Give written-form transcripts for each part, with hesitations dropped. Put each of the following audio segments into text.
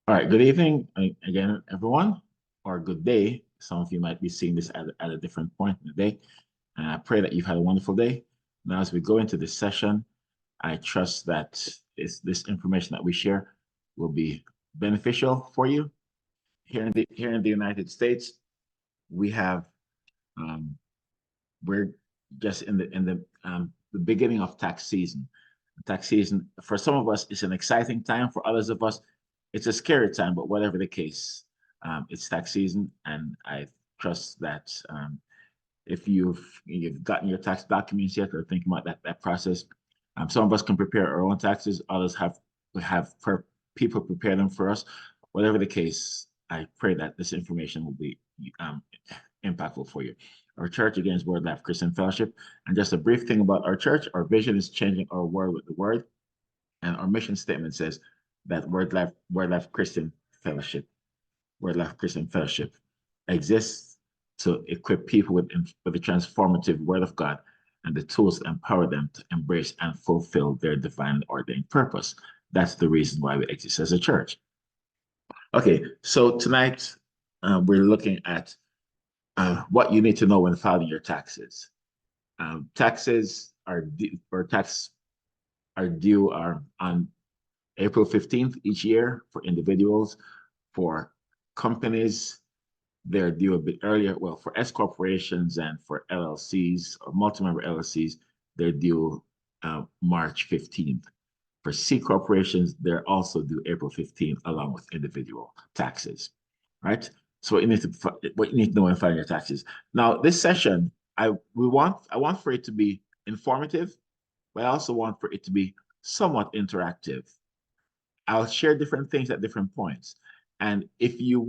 All right, good evening again, everyone, or good day. Some of you might be seeing this at a different point in the day. And I pray that you've had a wonderful day. Now, as we go into this session, I trust that this information that we share will be beneficial for you. Here in the United States, we have um, we're just in the beginning of tax season. Tax season for some of us is an exciting time. For others of us, it's a scary time. But whatever the case, it's tax season, and I trust that if you've gotten your tax documents yet or thinking about that process, some of us can prepare our own taxes. Others have people prepare them for us. Whatever the case, I pray that this information will be um, impactful for you. Our church, again, is Word Life Christian Fellowship. And just a brief thing about our church, our vision is changing our world with the Word. And our mission statement says that Word Life Christian Fellowship, Word Life Christian Fellowship exists to equip people with the transformative Word of God and the tools to empower them to embrace and fulfill their divine ordained purpose. That's the reason why we exist as a church. Okay, so tonight we're looking at what you need to know when filing your taxes. Taxes are due, or tax are due are on April 15th each year for individuals. For companies, they're due a bit earlier. Well, for S corporations and for LLCs or multi-member LLCs, they're due March 15th. For C corporations, they're also due April 15th, along with individual taxes, right? So what you need to know when filing your taxes. Now, this session, I want for it to be informative, but I also want for it to be somewhat interactive. I'll share different things at different points. And if you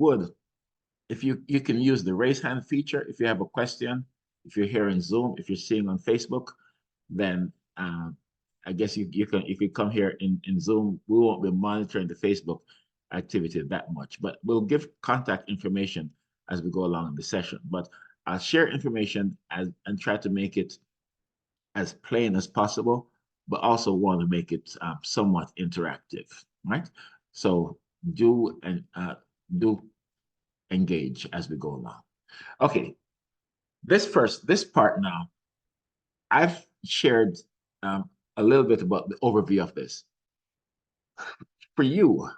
can use the raise hand feature, if you have a question, if you're here in Zoom, if you're seeing on Facebook, then I guess you can if you come here in Zoom, we won't be monitoring the Facebook activity that much, but we'll give contact information as we go along in the session. But I'll share information and try to make it as plain as possible, but also want to make it somewhat interactive, right? So do and do engage as we go along. Okay, this part now, I've shared a little bit about the overview of this. For you,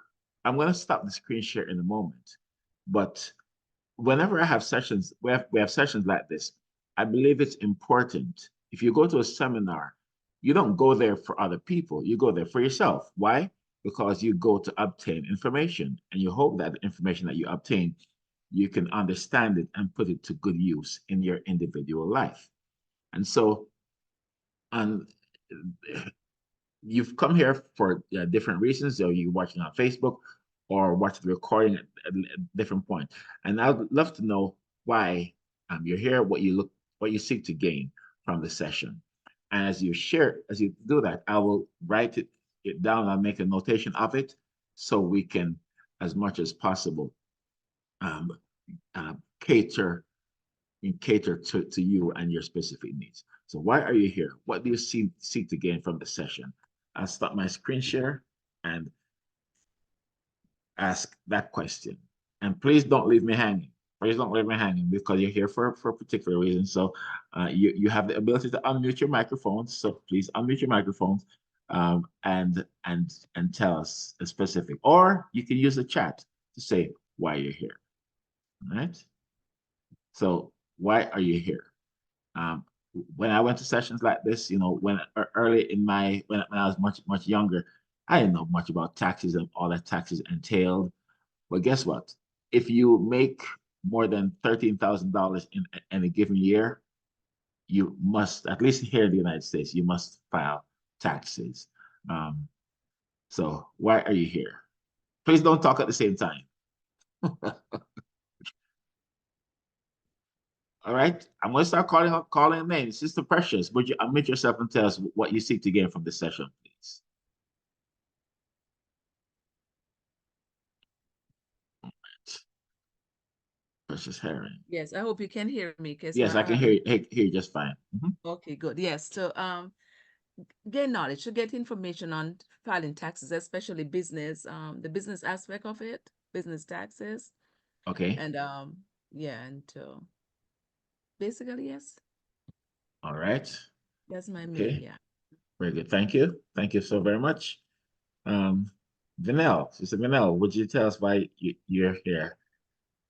I'm going to stop the screen share in a moment, but whenever I have sessions, we have sessions like this, I believe it's important. If you go to a seminar, you don't go there for other people, you go there for yourself. Why? Because you go to obtain information and you hope that the information that you obtain, you can understand it and put it to good use in your individual life. And so, and you've come here for different reasons, or you're watching on Facebook or watch the recording at a different point. And I'd love to know why you're here, what you seek to gain from the session. And as you do that, I will write it down. I'll make a notation of it so we can, as much as possible, um, uh, cater to you and your specific needs. So why are you here? What do you seek to gain from the session? I'll stop my screen share and ask that question. And please don't leave me hanging. Please don't leave me hanging because you're here for a particular reason. So you have the ability to unmute your microphones. So please unmute your microphones and tell us a specific. Or you can use the chat to say why you're here. All right. So why are you here? Um, when I went to sessions like this, when early in when I was much younger, I didn't know much about taxes and all that taxes entailed. But guess what? If you make more than $13,000 in a given year, you must, at least here in the United States, you must file taxes. Um, so why are you here? Please don't talk at the same time. All right, I'm going to start calling names. Sister Precious, would you unmute yourself and tell us what you seek to gain from this session, please? Precious Herring. Yes, I hope you can hear me because Yes, I can hear you just fine. Mhm. okay, good. Yes. So gain knowledge, to get information on filing taxes, especially business, the business aspect of it, business taxes, Okay. and yeah, and basically yes, All right. that's my main, Okay. yeah. Very good. Thank you. Thank you so very much. Um, Vanel, Sister Vanel, would you tell us why you're here?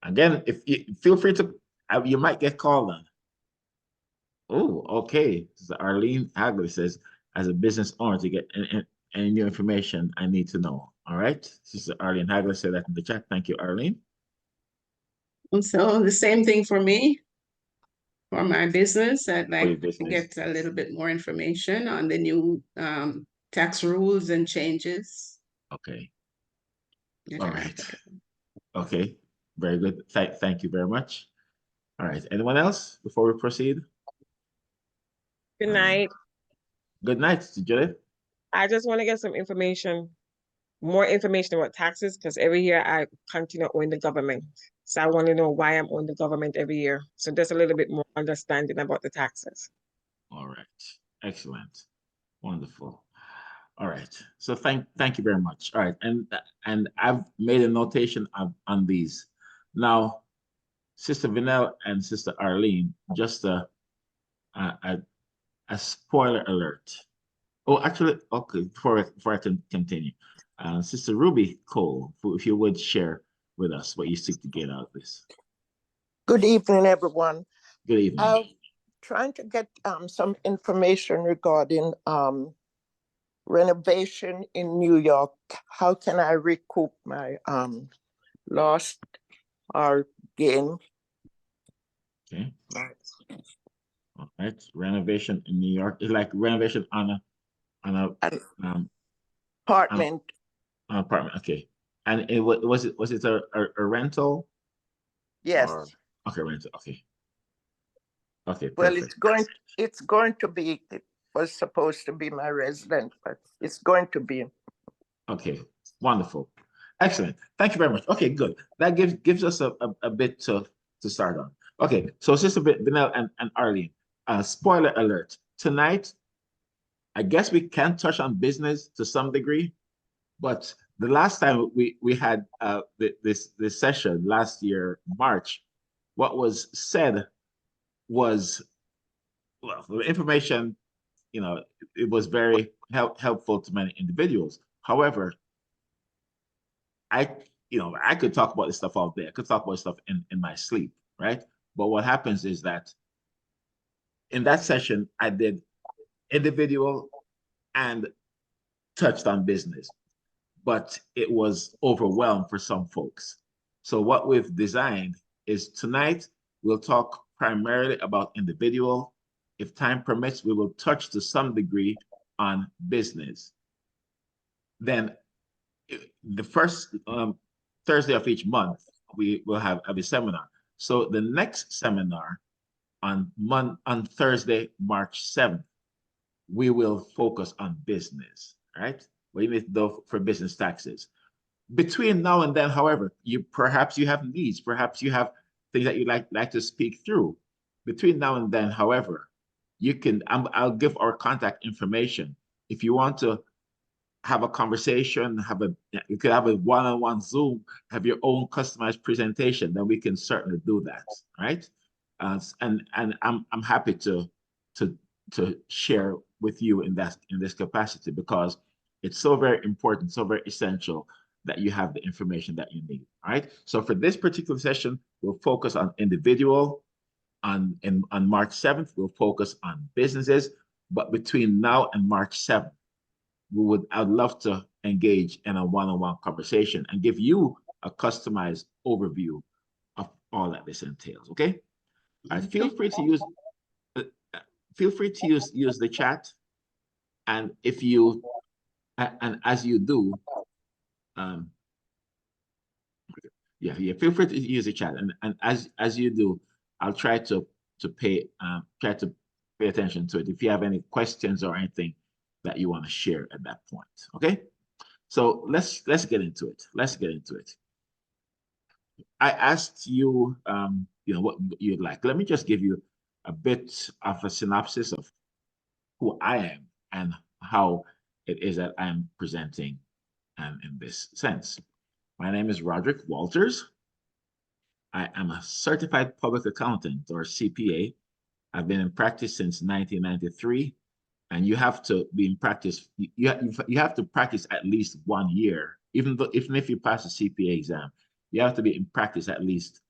Again, if you feel free to, you might get called on. Oh, okay. Sister Arlene Hagler says, as a business owner, to get any new information I need to know. All right. Sister Arlene Hagler said that in the chat. Thank you, Arlene. And so the same thing for me, for my business. I'd For like your to business. get a little bit more information on the new tax rules and changes. Okay. that All are right. applicable. Okay. Very good. Thank you very much. All right. Anyone else before we proceed? Good night. Good night, Judith. I just want to get some information, more information about taxes, because every year I continue owing the government. So I want to know why I'm owing the government every year. So just a little bit more understanding about the taxes. All right. Excellent. Wonderful. All right. So thank you very much. All right. And I've made a notation on these. Now, Sister Vanel and Sister Arlene, just a spoiler alert. Oh, actually, okay, before I can continue. Sister Ruby Cole, if you would share with us what you seek to get out of this. Good evening, everyone. Good evening. I'm trying to get some information regarding renovation in New York. How can I recoup my loss or gain? Okay. All right. Renovation in New York is like renovation on a An um apartment. an apartment. Okay. And was it a rental? Yes. Or okay, rental. Okay. Okay, Well, perfect. it's going to be, it was supposed to be my resident, but it's going to be. Okay, wonderful. Excellent. Thank you very much. Okay, good. That gives us a bit to start on. Okay, so Sister Vanel and Arlene, spoiler alert. Tonight, I guess we can touch on business to some degree, but the last time we had this session last year, March, what was said was, well, the information, you know, it was very helpful to many individuals. However, I could talk about this stuff all day. I could talk about stuff in my sleep, right? But what happens is that in that session, I did individual and touched on business, but it was overwhelmed for some folks. So what we've designed is tonight we'll talk primarily about individual. If time permits, we will touch to some degree on business. Then the first Thursday of each month, we will have a seminar. So the next seminar on Thursday, March 7th, we will focus on business, right? What you need to do for business taxes. Between now and then, however, perhaps you have needs, perhaps you have things that you'd like to speak through. Between now and then, however, you can, I'll give our contact information. If you want to have a conversation, you could have a one-on-one Zoom, have your own customized presentation, then we can certainly do that, right? And I'm happy to share with you in this capacity, because it's so very important, so very essential that you have the information that you need. All right. So for this particular session, we'll focus on individual. On March 7th, we'll focus on businesses. But between now and March 7th, I'd love to engage in a one-on-one conversation and give you a customized overview of all that this entails. Okay. Feel free to use use the chat, and if you and as you do, feel free to use the chat, and as you do, I'll try to pay attention to it if you have any questions or anything that you want to share at that point. Okay, so let's get into it. I asked you, what you'd like. Let me just give you a bit of a synopsis of who I am and how it is that I'm presenting in this sense. My name is Roderick Walters. I am a certified public accountant, or CPA. I've been in practice since 1993, and you have to be in practice. You have to practice at least 1 year, even if you pass the CPA exam, you have to be in practice at least,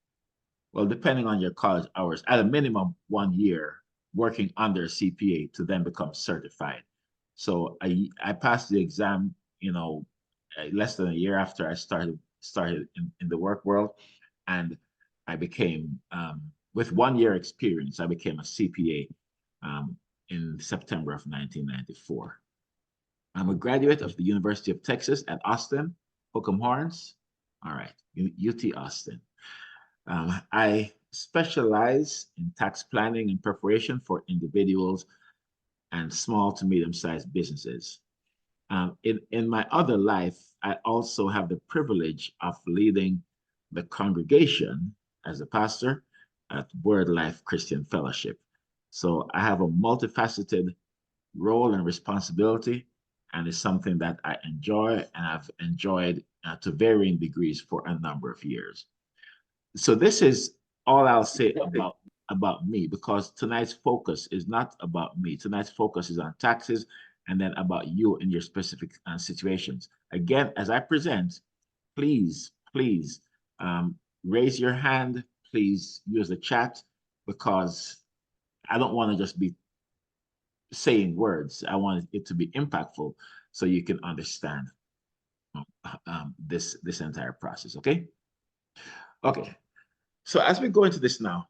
well, depending on your college hours, at a minimum 1 year working under a CPA to then become certified. So I passed the exam, less than a year after I started in the work world, and I became with 1 year experience, I became a CPA in September of 1994. I'm a graduate of the University of Texas at Austin, Hook'em Horns. All right, UT Austin. I specialize in tax planning and preparation for individuals and small to medium-sized businesses. In my other life, I also have the privilege of leading the congregation as a pastor at Word Life Christian Fellowship. So I have a multifaceted role and responsibility, and it's something that I enjoy, and I've enjoyed to varying degrees for a number of years. So this is all I'll say about me, because tonight's focus is not about me. Tonight's focus is on taxes, and then about you and your specific situations. Again, as I present, please raise your hand. Please use the chat, because I don't want to just be saying words. I want it to be impactful so you can understand this entire process. Okay. So as we go into this now,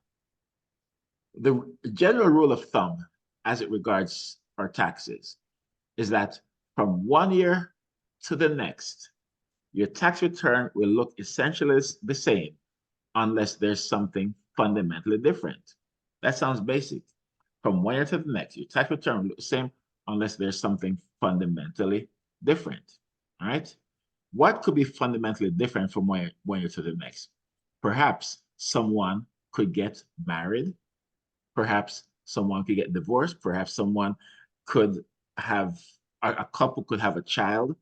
the general rule of thumb as it regards our taxes is that from 1 year to the next, your tax return will look essentially the same unless there's something fundamentally different. That sounds basic. From 1 year to the next, your tax return will look the same unless there's something fundamentally different. All right? What could be fundamentally different from 1 year to the next? Perhaps someone could get married. Perhaps someone could get divorced. Perhaps someone could have, a couple could have a child.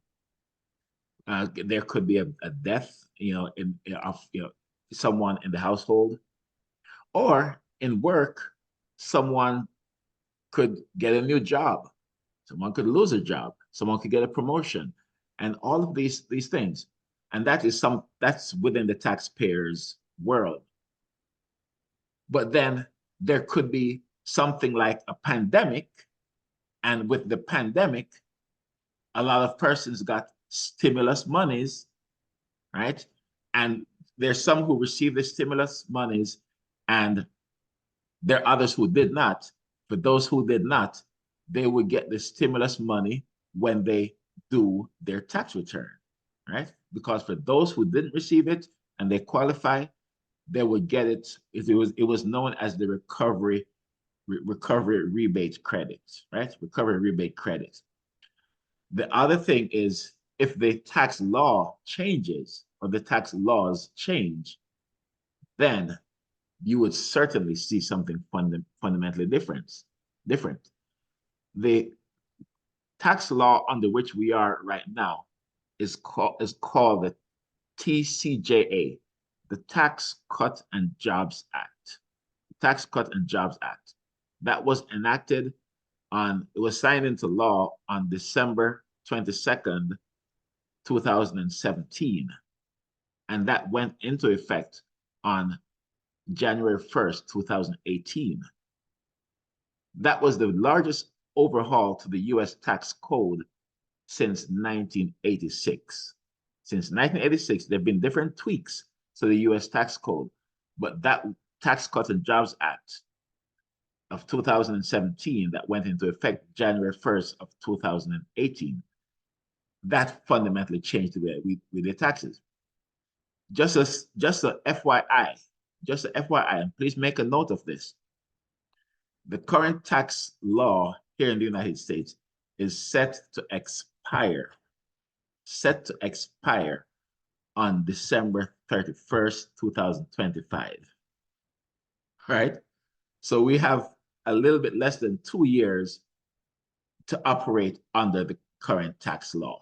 There could be a death, of someone in the household, or in work, someone could get a new job. Someone could lose a job. Someone could get a promotion, and all of these things. And that's within the taxpayer's world. But then there could be something like a pandemic, and with the pandemic, a lot of persons got stimulus monies, right? And there's some who received the stimulus monies, and there are others who did not. For those who did not, they would get the stimulus money when they do their tax return, right? Because for those who didn't receive it and they qualify, they would get it. It was known as the recovery rebate credit, right? Recovery rebate credit. The other thing is, if the tax law changes or the tax laws change, then you would certainly see something fundamentally different. The tax law under which we are right now is called the TCJA, the Tax Cut and Jobs Act. Tax Cut and Jobs Act. That was enacted it was signed into law on December 22nd, 2017. And that went into effect on January 1st, 2018. That was the largest overhaul to the US tax code since 1986. Since 1986, there have been different tweaks to the US tax code, but that Tax Cuts and Jobs Act of 2017 that went into effect January 1st of 2018, that fundamentally changed the way we did taxes. Just a FYI, and please make a note of this. The current tax law here in the United States is set to expire on December 31st, 2025. Right? So we have a little bit less than 2 years to operate under the current tax law.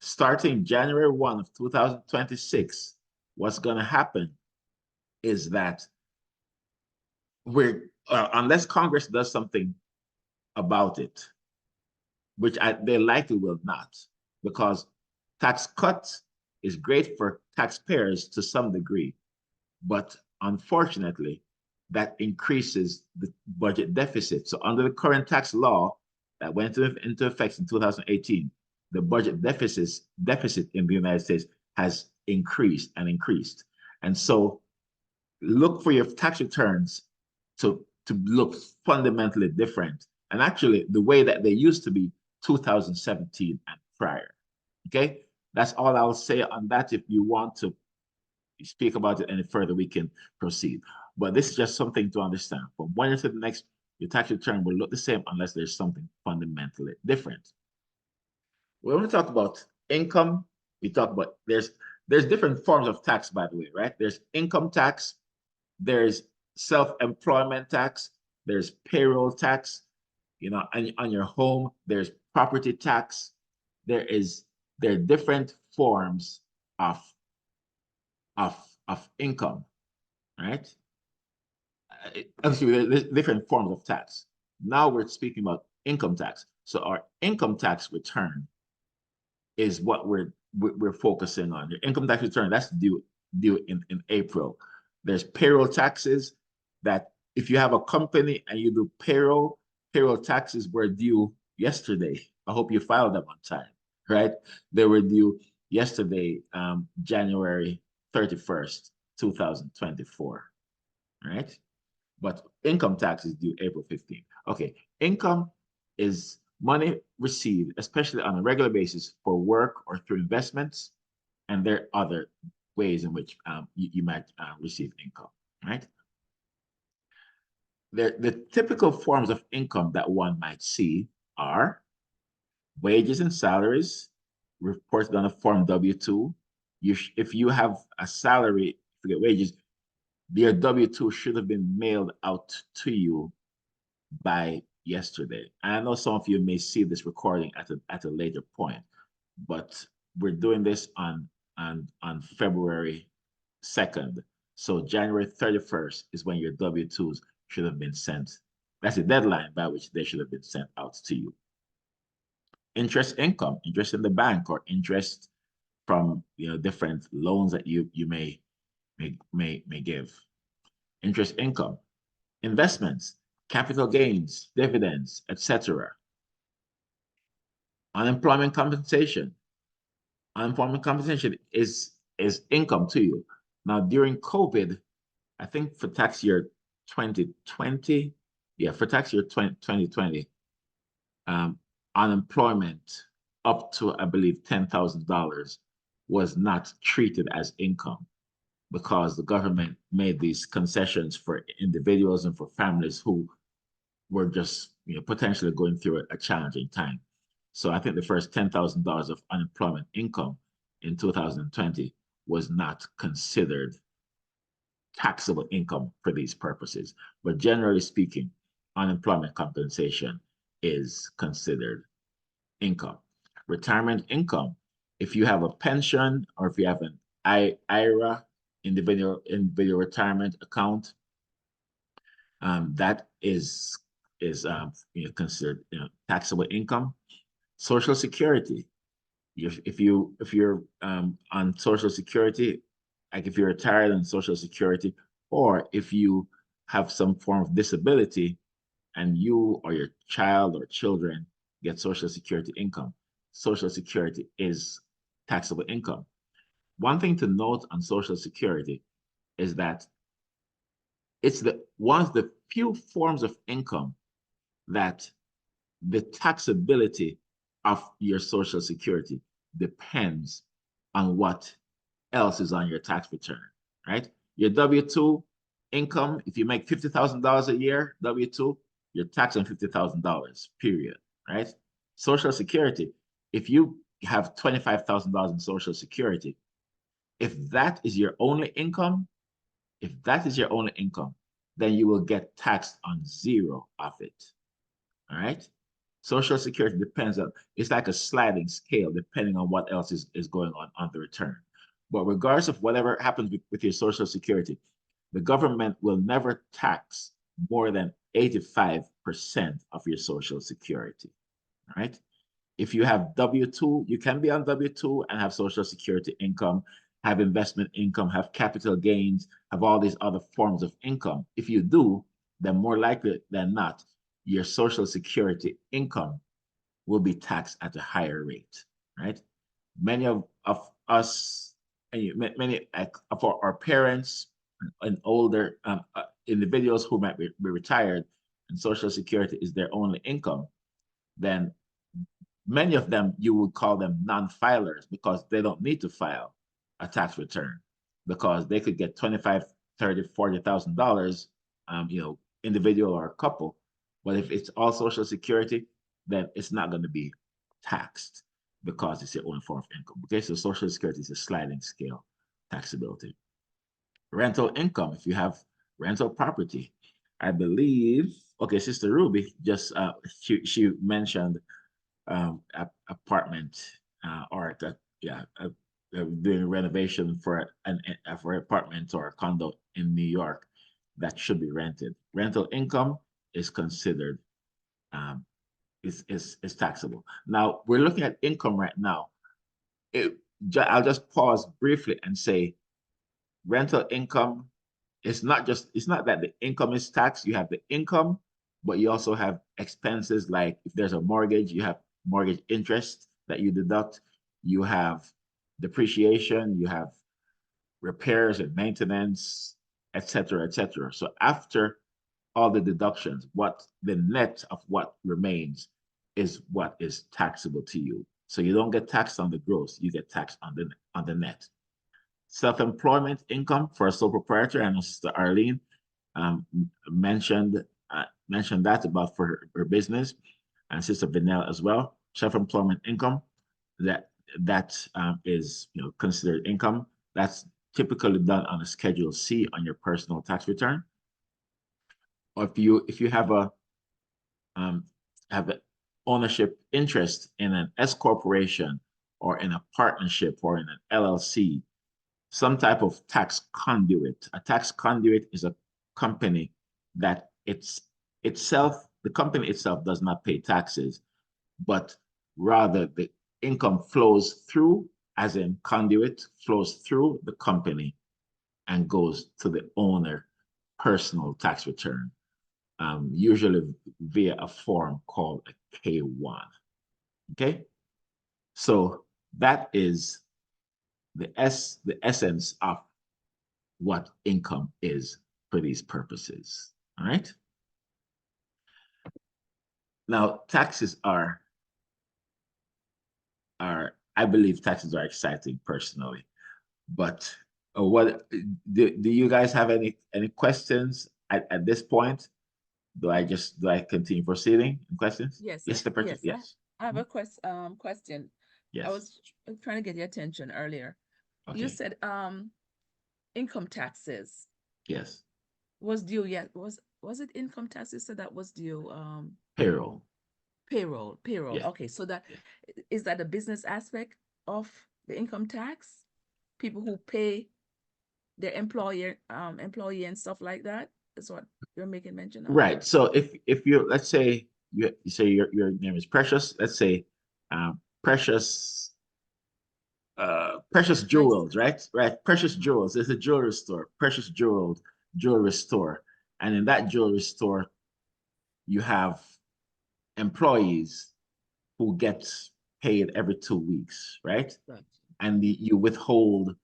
Starting January 1 of 2026, what's going to happen is that unless Congress does something about it, which they likely will not, because tax cuts is great for taxpayers to some degree, but unfortunately, that increases the budget deficit. So under the current tax law that went into effect in 2018, the budget deficit in the United States has increased and increased. And so look for your tax returns to look fundamentally different. And actually, the way that they used to be 2017 and prior. Okay, that's all I'll say on that. If you want to speak about it any further, we can proceed. But this is just something to understand. From one year to the next, your tax return will look the same unless there's something fundamentally different. When we talk about income, we talk about there's different forms of tax, by the way, right? There's income tax, there's self-employment tax, there's payroll tax, on your home, there's property tax. There are different forms of income, right? Actually, there's different forms of tax. Now we're speaking about income tax. So our income tax return is what we're focusing on. Your income tax return, that's due in April. There's payroll taxes that if you have a company and you do payroll taxes were due yesterday. I hope you filed them on time, right? They were due yesterday, January 31st, 2024, right? But income tax is due April 15th. Okay, income is money received, especially on a regular basis for work or through investments, and there are other ways in which you might receive income, right? The typical forms of income that one might see are wages and salaries reported on a Form W-2. If you have a salary, forget wages, your W-2 should have been mailed out to you by yesterday. And I know some of you may see this recording at a later point, but we're doing this on February 2nd. So January 31st is when your W-2s should have been sent. That's the deadline by which they should have been sent out to you. Interest income, interest in the bank, or interest from different loans that you may give. Interest income, investments, capital gains, dividends, etc. Unemployment compensation. Unemployment compensation is income to you. Now during COVID, I think for tax year 2020, for tax year 2020, unemployment up to, I believe, $10,000 was not treated as income because the government made these concessions for individuals and for families who were just potentially going through a challenging time. So I think the first $10,000 of unemployment income in 2020 was not considered taxable income for these purposes. But generally speaking, unemployment compensation is considered income. Retirement income, if you have a pension or if you have an IRA, individual retirement account, that is considered taxable income. Social Security, if you're on Social Security, like if you're retired on Social Security, or if you have some form of disability and you or your child or children get Social Security income, Social Security is taxable income. One thing to note on Social Security is that it's one of the few forms of income that the taxability of your Social Security depends on what else is on your tax return, right? Your W-2 income, if you make $50,000 a year, W-2, you're taxed on $50,000, period, right? Social Security, if you have $25,000 in Social Security, if that is your only income, then you will get taxed on zero of it, all right? Social Security depends on, it's like a sliding scale depending on what else is going on the return. But regardless of whatever happens with your Social Security, the government will never tax more than 85% of your Social Security, right? If you have W-2, you can be on W-2 and have Social Security income, have investment income, have capital gains, have all these other forms of income. If you do, then more likely than not, your Social Security income will be taxed at a higher rate, right? Many of us, many of our parents and older individuals who might be retired and Social Security is their only income, then many of them, you would call them non-filers because they don't need to file a tax return because they could get $25,000, $30,000, $40,000, individual or a couple. But if it's all Social Security, then it's not going to be taxed because it's your own form of income. Okay, so Social Security is a sliding scale taxability. Rental income, if you have rental property, I believe, okay, Sister Ruby just, she mentioned apartment or doing renovation for an apartment or a condo in New York that should be rented. Rental income is considered is taxable. Now we're looking at income right now. I'll just pause briefly and say rental income is not that the income is taxed. You have the income, but you also have expenses like if there's a mortgage, you have mortgage interest that you deduct, you have depreciation, you have repairs and maintenance, etc., etc. So after all the deductions, what the net of what remains is what is taxable to you. So you don't get taxed on the gross, you get taxed on the net. Self-employment income for a sole proprietor, and Sister Arlene mentioned that about for her business, and Sister Vanell as well. Self-employment income that is considered income. That's typically done on a Schedule C on your personal tax return. Or if you have an ownership interest in an S corporation or in a partnership or in an LLC, some type of tax conduit. A tax conduit is a company that the company itself does not pay taxes, but rather the income flows through, as in conduit, flows through the company and goes to the owner personal tax return, usually via a form called a K-1. Okay, so that is the essence of what income is for these purposes. All right. Now, taxes are I believe taxes are exciting personally, but what do you guys have any questions at this point? Do I continue proceeding? Questions? Yes, Yes, the purchase. Yes. I have a question. Yes. I was trying to get your attention earlier. Okay. You said income taxes Yes. was due yet. Was it income taxes? So that was due Payroll. Payroll. Yeah. Okay, so that is that a business aspect of the income tax? People who pay their employee and stuff like that is what you're making mention of. Right. So if you, let's say you say your name is Precious, let's say Precious Jewels, right? Precious Jewels. It's a jewelry store, Precious Jewelry Store. And in that jewelry store, you have employees who get paid every 2 weeks, right? Right. And you withhold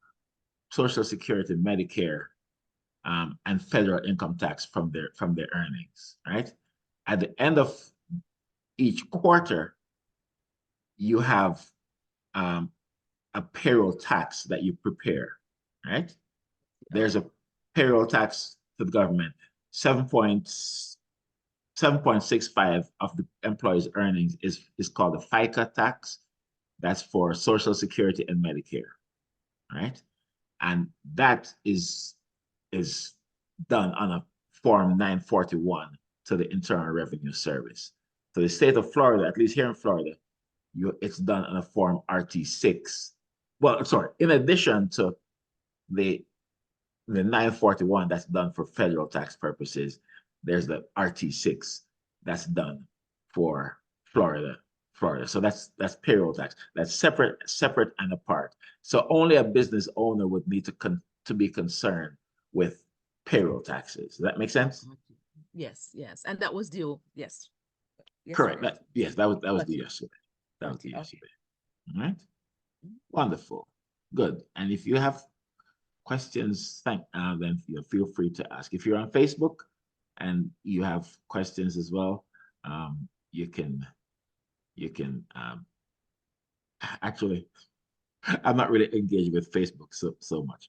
Social Security, Medicare, and federal income tax from their earnings, right? At the end of each quarter, you have a payroll tax that you prepare, right? There's a payroll tax to the government, 7.65 of the employee's earnings is called the FICA tax. That's for Social Security and Medicare, right? And that is done on a Form 941 to the Internal Revenue Service So the state of Florida, at least here in Florida, it's done on a form RT6. Well, sorry, in addition to the 941 that's done for federal tax purposes, there's the RT6 that's done for Florida. So that's payroll tax. That's separate and apart. So only a business owner would need to be concerned with payroll taxes. Does that make sense? Yes, yes, and that was due, yes. Correct. Yesterday. That was Gotcha. due yesterday. That was due Okay. yesterday. All right. Wonderful. Good. And if you have questions, then feel free to ask. If you're on Facebook and you have questions as well, you can actually, I'm not really engaged with Facebook so much.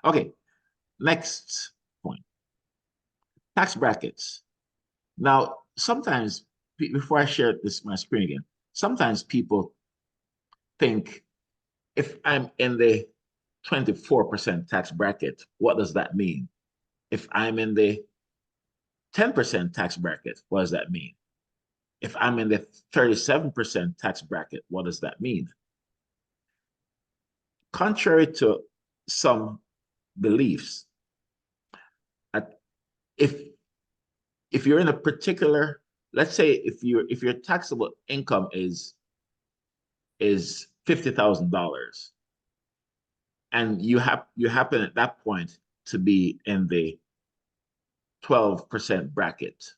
Okay, next point. Tax brackets. Now, sometimes before I share my screen again, sometimes people think if I'm in the 24% tax bracket, what does that mean? If I'm in the 10% tax bracket, what does that mean? If I'm in the 37% tax bracket, what does that mean? Contrary to some beliefs, if you're in a particular, let's say if your taxable income is $50,000, and you happen at that point to be in the 12% bracket.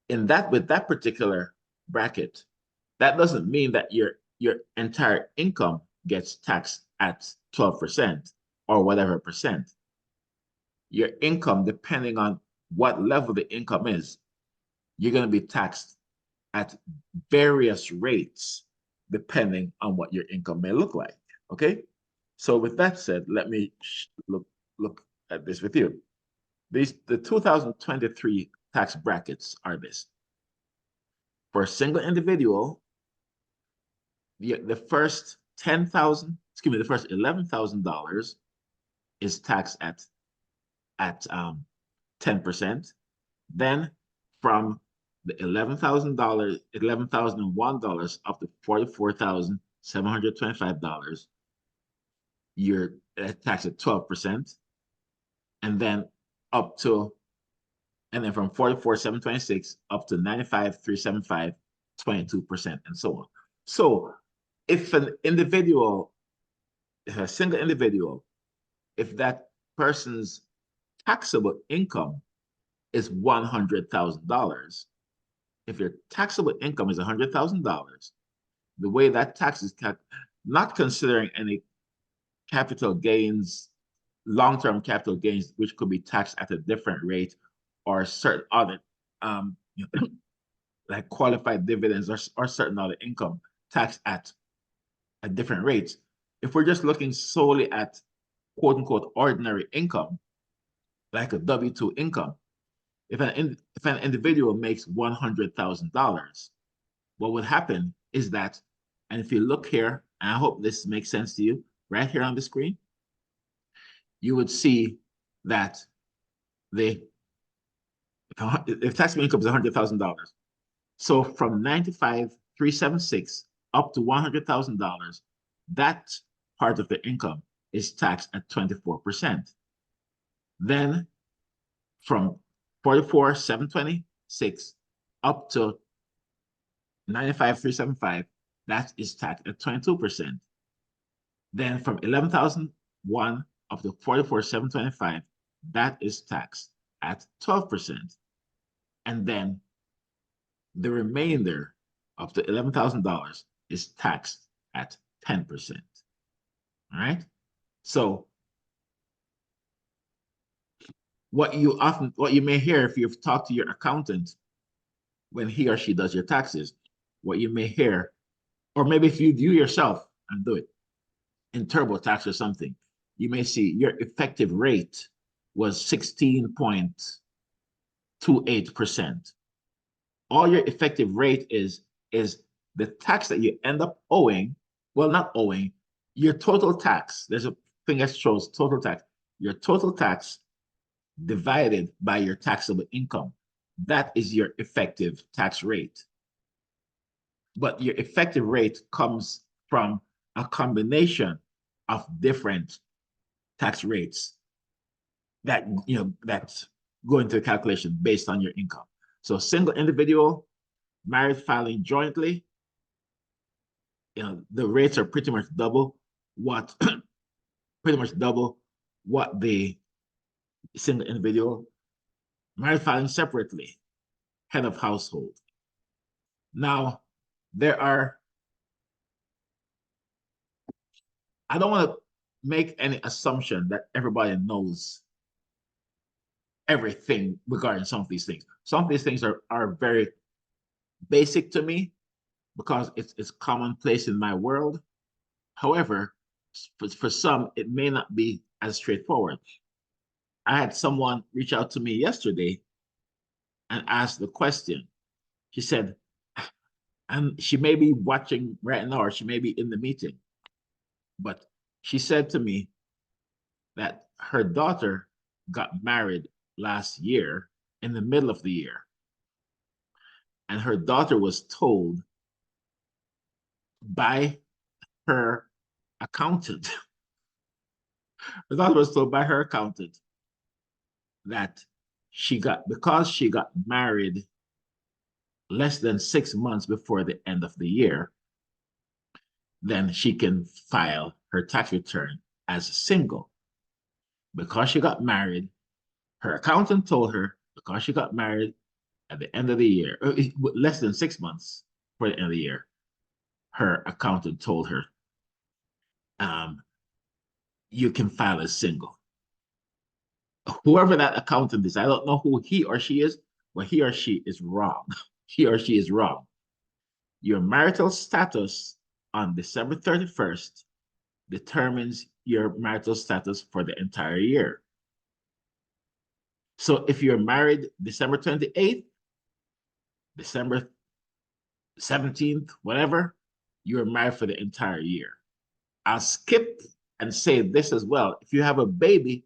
With that particular bracket, that doesn't mean that your entire income gets taxed at 12% or whatever percent. Your income, depending on what level the income is, you're going to be taxed at various rates depending on what your income may look like. Okay? So with that said, let me look at this with you. The 2023 tax brackets are this. For a single individual, the first the first $11,000 is taxed at 10%. Then from the $11,001 up to $44,725, you're taxed at 12%. And then from 44,726 up to 95,375, 22%, and so on. So if a single individual, if that person's taxable income is $100,000, if your taxable income is $100,000, the way that tax is not considering any capital gains, long-term capital gains, which could be taxed at a different rate, or certain other, like qualified dividends or certain other income taxed at different rates. If we're just looking solely at quote unquote ordinary income, like a W-2 income, if an individual makes $100,000, what would happen is that, and if you look here, and I hope this makes sense to you, right here on the screen, you would see that if taxable income is $100,000, so from 95,376 up to $100,000, that part of the income is taxed at 24%. Then from 44,726 up to 95,375, that is taxed at 22%. Then from 11,001 up to 44,725, that is taxed at 12%. And then the remainder up to $11,000 is taxed at 10%. All right. So what you may hear if you've talked to your accountant when he or she does your taxes, what you may hear, or maybe if you yourself and do it in TurboTax or something, you may see your effective rate was 16.28%. All your effective rate is the tax that you end up owing, well, not owing, your total tax. There's a thing that shows total tax. Your total tax divided by your taxable income. that is your effective tax rate. But your effective rate comes from a combination of different tax rates that that go into the calculation based on your income. So single individual, married filing jointly, the rates are pretty much double what the single individual. Married filing separately, head of household. Now, I don't want to make any assumption that everybody knows everything regarding some of these things. Some of these things are very basic to me because it's commonplace in my world. However, for some, it may not be as straightforward. I had someone reach out to me yesterday and ask the question. She said, and she may be watching right now, or she may be in the meeting, but she said to me that her daughter got married last year in the middle of the year. And her daughter was told by her accountant, her daughter was told by her accountant that because she got married less than 6 months before the end of the year, then she can file her tax return as single. Because she got married, her accountant told her, because she got married at the end of the year, less than 6 months for the end of the year, her accountant told her, you can file as single. Whoever that accountant is, I don't know who he or she is, but he or she is wrong. He or she is wrong. Your marital status on December 31st determines your marital status for the entire year. So if you're married December 28th, December 17th, whatever, you're married for the entire year. I'll skip and say this as well. If you have a baby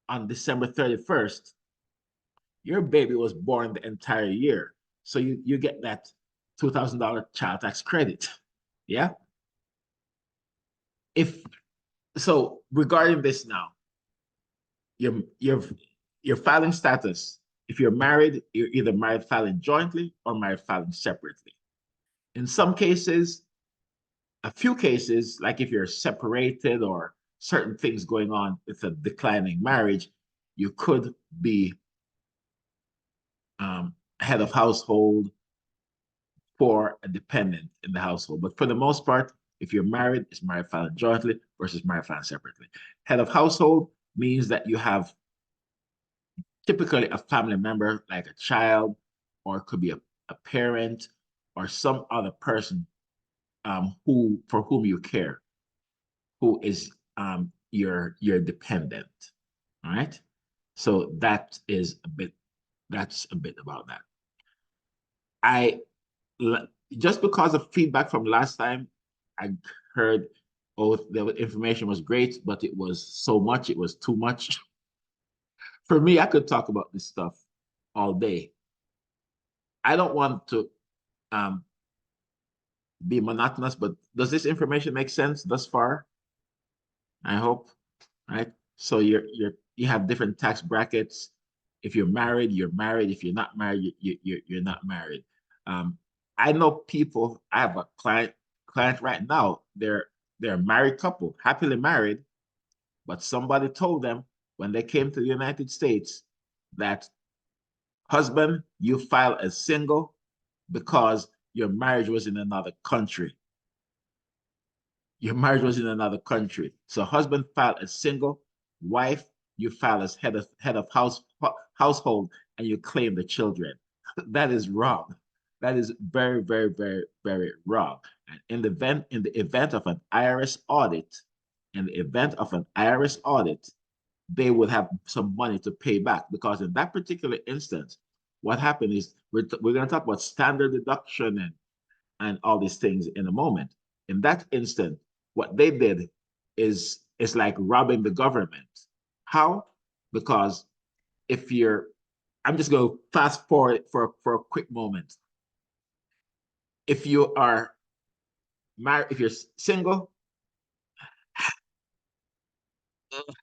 on December 31st, your baby was born the entire year. So you get that $2,000 child tax credit. Yeah. So regarding this now, your filing status, if you're married, you're either married filing jointly or married filing separately. In some cases, a few cases, like if you're separated or certain things going on with a declining marriage, you could be head of household for a dependent in the household. But for the most part, if you're married, it's married filing jointly versus married filing separately. Head of household means that you have typically a family member, like a child, or it could be a parent or some other person for whom you care, who is your dependent. All right. So that's a bit about that. Just because of feedback from last time, I heard, oh, the information was great, but it was so much, it was too much. For me, I could talk about this stuff all day. I don't want to be monotonous, but does this information make sense thus far? I hope, right? So you have different tax brackets. If you're married, you're married. If you're not married, you're not married. I know people. I have a client right now. They're a married couple, happily married, but somebody told them when they came to the United States that, husband, you file as single because your marriage was in another country. Your marriage was in another country. So husband filed as single, wife, you file as head of household, and you claim the children. That is wrong. That is very, very, very, very wrong. And in the event of an IRS audit, they would have some money to pay back, because in that particular instance, what happened is we're going to talk about standard deduction and all these things in a moment. In that instant, what they did is like robbing the government. How? Because if you're I'm just going to fast forward for a quick moment. If you are married, if you're single,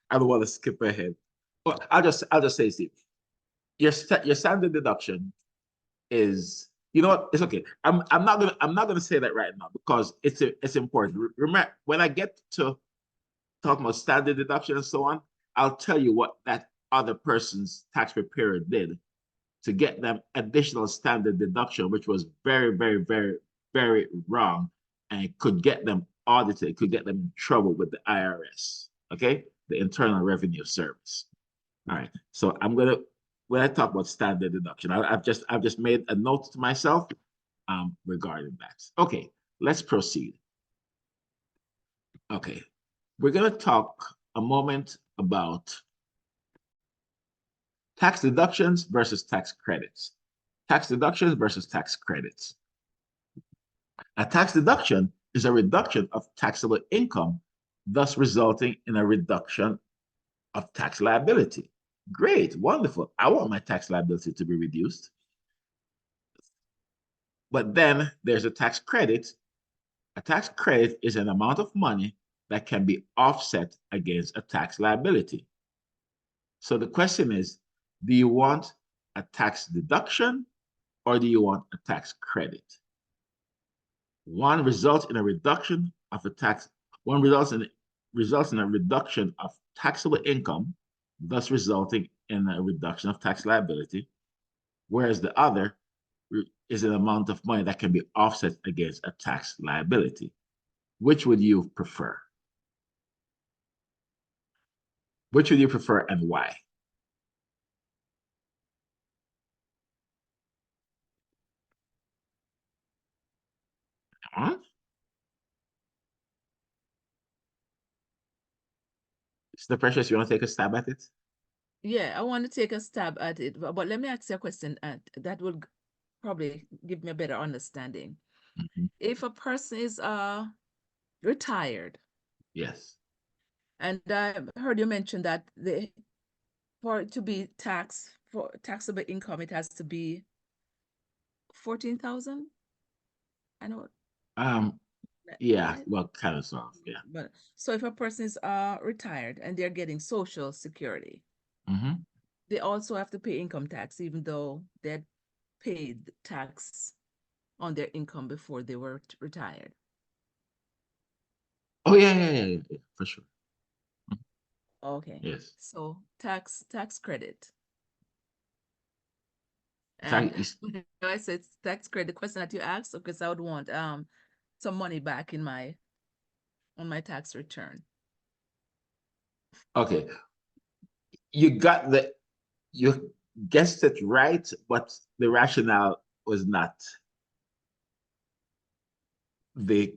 I don't want to skip ahead. Well, I'll just say, Steve, your standard deduction is, you know what? It's okay. I'm not gonna say that right now because it's important. Remember, when I get to talking about standard deduction and so on, I'll tell you what that other person's tax preparer did to get them additional standard deduction, which was very, very, very, very wrong, and it could get them audited, it could get them in trouble with the IRS, okay? The Internal Revenue Service. All right, so when I talk about standard deduction, I've just made a note to myself regarding that. Okay, let's proceed. Okay, we're gonna talk a moment about tax deductions versus tax credits. Tax deductions versus tax credits. A tax deduction is a reduction of taxable income, thus resulting in a reduction of tax liability. Great, wonderful. I want my tax liability to be reduced. But then there's a tax credit. A tax credit is an amount of money that can be offset against a tax liability. So the question is, do you want a tax deduction or do you want a tax credit? One results in a reduction of a tax, one results in a reduction of taxable income, thus resulting in a reduction of tax liability, whereas the other is an amount of money that can be offset against a tax liability. Which would you prefer? Which would you prefer and why? Come on. Mr. Precious, you want to take a stab at it? Yeah, I want to take a stab at it, but let me ask you a question that will probably give me a better understanding. Mhm. If a person is retired, Yes. and I heard you mention that for it to be taxed for taxable income, it has to be 14,000. I know. Yeah, Right? well, kind of sort of, yeah. But so if a person is retired and they're getting Social Security, Mm-hmm. they also have to pay income tax, even though they had paid tax on their income before they were retired. Oh, yeah, for sure. Okay. Yes. So tax credit. Tax And is, when I said tax credit, the question that you asked, because I would want some money back in on my tax return. okay. You guessed it right, but the rationale was not the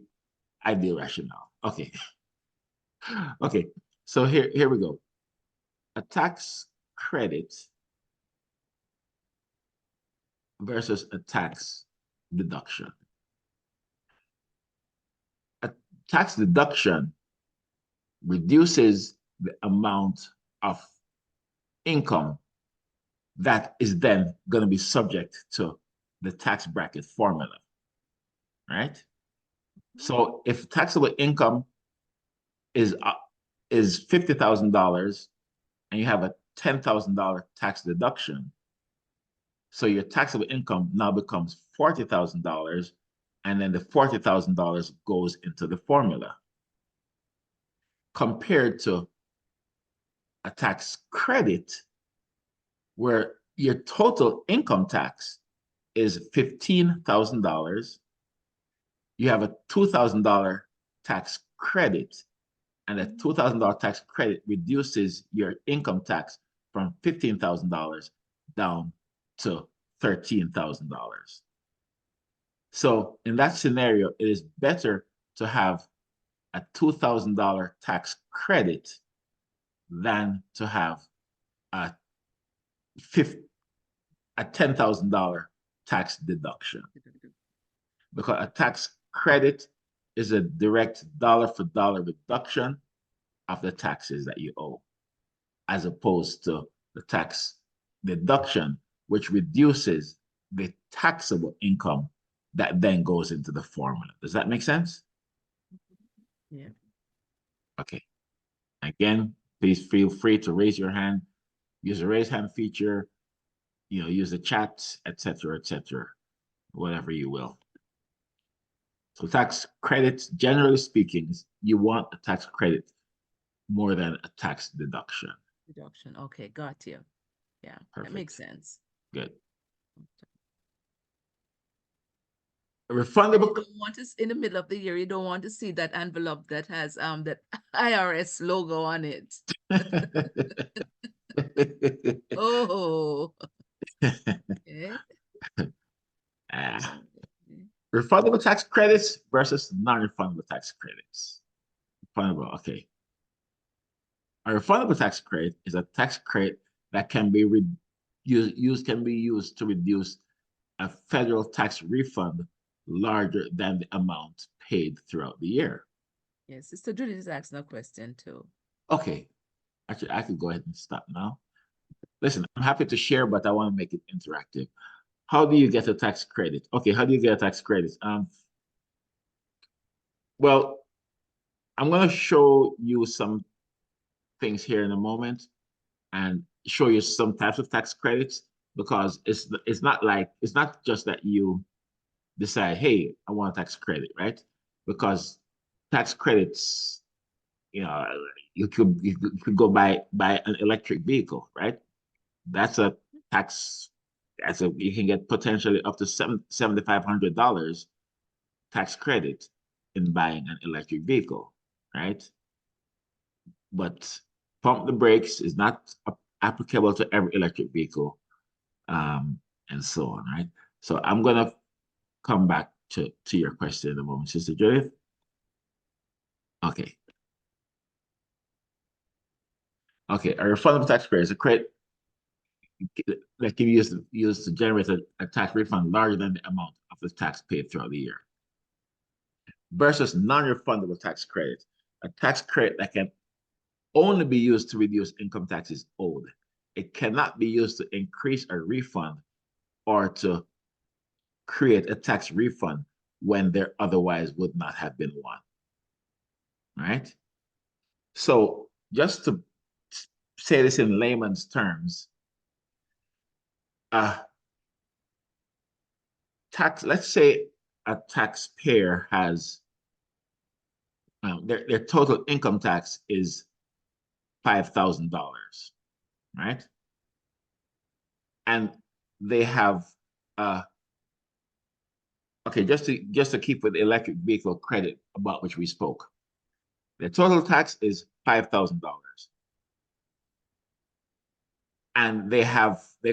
ideal rationale. Okay. Okay. So here we go. A tax credit versus a tax deduction. A tax deduction reduces the amount of income that is then going to be subject to the tax bracket formula, right? So if taxable income is $50,000 and you have a $10,000 tax deduction, so your taxable income now becomes $40,000, and then the $40,000 goes into the formula, compared to a tax credit where your total income tax is $15,000. You have a $2,000 tax credit, and a $2,000 tax credit reduces your income tax from $15,000 down to $13,000. So in that scenario, it is better to have a $2,000 tax credit than to have a $10,000 tax deduction, because a tax credit is a direct dollar for dollar reduction of the taxes that you owe, as opposed to the tax deduction, which reduces the taxable income that then goes into the formula. Does that make sense? Yeah. Okay. Again, please feel free to raise your hand, use the raise hand feature, use the chat, etc., whatever you will. So tax credits, generally speaking, you want a tax credit more than a tax deduction. Deduction. Okay, got you. Yeah, that Perfect. makes sense. Good. A You refundable. don't want to, in the middle of the year, you don't want to see that envelope that has that IRS logo on it. Oh, okay. Ah. Refundable tax credits versus non-refundable tax credits. Refundable, okay. A refundable tax credit is a tax credit that can be used to reduce a federal tax refund larger than the amount paid throughout the year. Yes, Sister Judith is asking a question too. Okay, actually, I could go ahead and stop now. Listen, I'm happy to share, but I want to make it interactive. How do you get a tax credit? Okay, how do you get a tax credit? Well, I'm going to show you some things here in a moment and show you some types of tax credits, because it's not just that you decide, hey, I want a tax credit, right? Because tax credits, you could go buy an electric vehicle, right? That's a tax. You can get potentially up to $7,500 tax credit in buying an electric vehicle, right? But pump the brakes is not applicable to every electric vehicle, and so on, right? So I'm gonna come back to your question in a moment, Sister Judith. Okay. Okay, a refundable tax credit is a credit that can be used to generate a tax refund larger than the amount of the tax paid throughout the year. Versus non-refundable tax credit, a tax credit that can only be used to reduce income taxes owed. It cannot be used to increase a refund or to create a tax refund when there otherwise would not have been one. Right? So just to say this in layman's terms, let's say a taxpayer has their total income tax is $5,000, right? And they have okay, just to keep with the electric vehicle credit about which we spoke. The total tax is $5,000. And they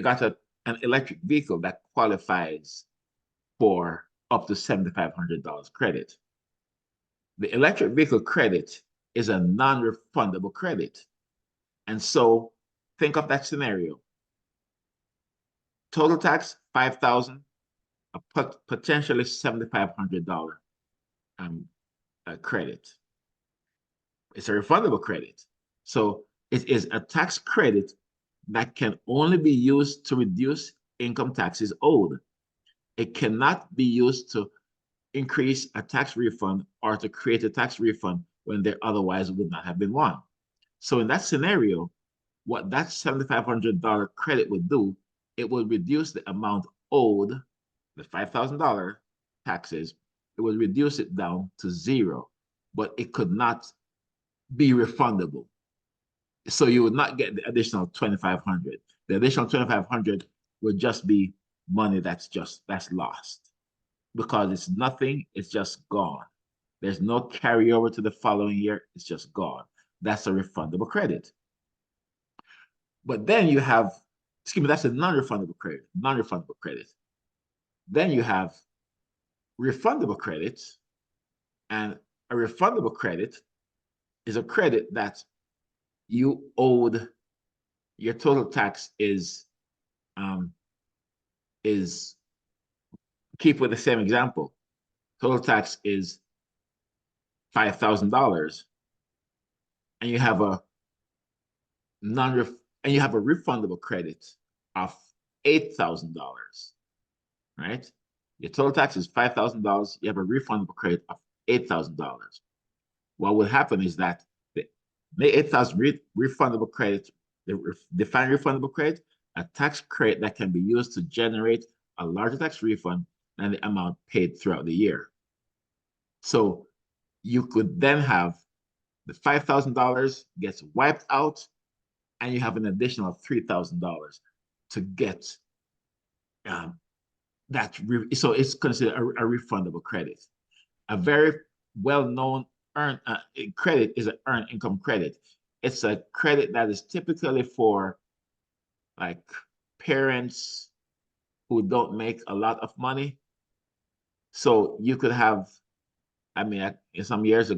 got an electric vehicle that qualifies for up to $7,500 credit. The electric vehicle credit is a non-refundable credit. And so think of that scenario. Total tax, $5,000, potentially $7,500 credit. It's a refundable credit. So it is a tax credit that can only be used to reduce income taxes owed. It cannot be used to increase a tax refund or to create a tax refund when there otherwise would not have been one. So in that scenario, what that $7,500 credit would do, it would reduce the amount owed, the $5,000 taxes, it would reduce it down to zero, but it could not be refundable. So you would not get the additional $2,500. The additional $2,500 would just be money that's lost, because it's nothing, it's just gone. There's no carryover to the following year, it's just gone. That's a refundable credit. But then you have, that's a non-refundable credit. Then you have refundable credits, and a refundable credit is a credit that you owed, your total tax is keep with the same example. Total tax is $5,000, and you have a refundable credit of $8,000, right? Your total tax is $5,000. You have a refundable credit of $8,000. What will happen is that the $8,000 refundable credit, the defined refundable credit, a tax credit that can be used to generate a larger tax refund than the amount paid throughout the year. So you could then have the $5,000 gets wiped out, and you have an additional $3,000 to get so it's considered a refundable credit. A very well-known credit is an earned income credit. It's a credit that is typically for like parents who don't make a lot of money. So you could have, I mean, a couple years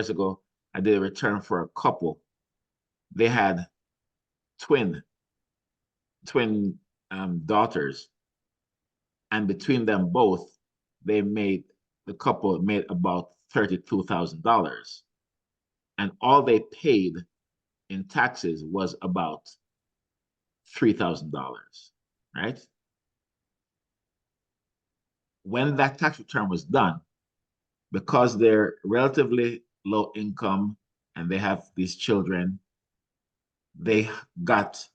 ago, I did a return for a couple. They had twin daughters, and between them both, the couple made about $32,000, and all they paid in taxes was about $3,000, right? When that tax return was done, because they're relatively low income and they have these children, they got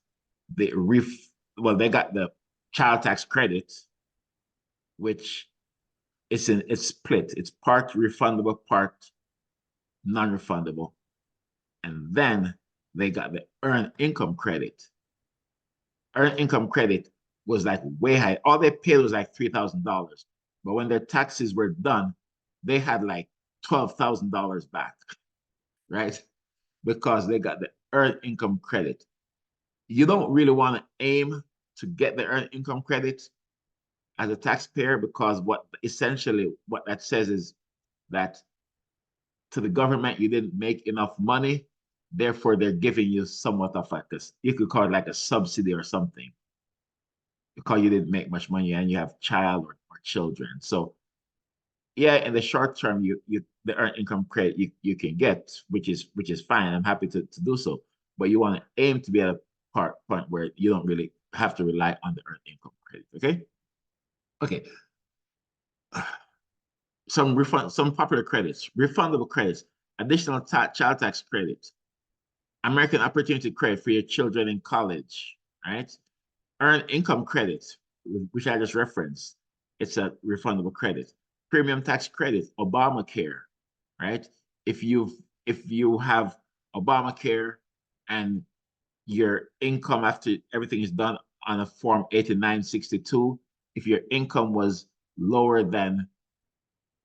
the child tax credit, which it's split. It's part refundable, part non-refundable. And then they got the earned income credit. Earned income credit was like way high. All they paid was like $3,000. But when their taxes were done, they had like $12,000 back, right? Because they got the earned income credit. You don't really want to aim to get the earned income credit as a taxpayer, because what that says is that to the government, you didn't make enough money, therefore they're giving you somewhat of like this, you could call it like a subsidy or something, because you didn't make much money and you have child or children. So yeah, in the short term, the earned income credit you can get, which is fine. I'm happy to do so. But you want to aim to be at a point where you don't really have to rely on the earned income credit. Okay. Okay. Some popular credits, refundable credits, additional child tax credit, American Opportunity Credit for your children in college, right? Earned income credit, which I just referenced. It's a refundable credit. Premium tax credit, Obamacare, right? If you have Obamacare and your income after everything is done on a form 8962, if your income was lower than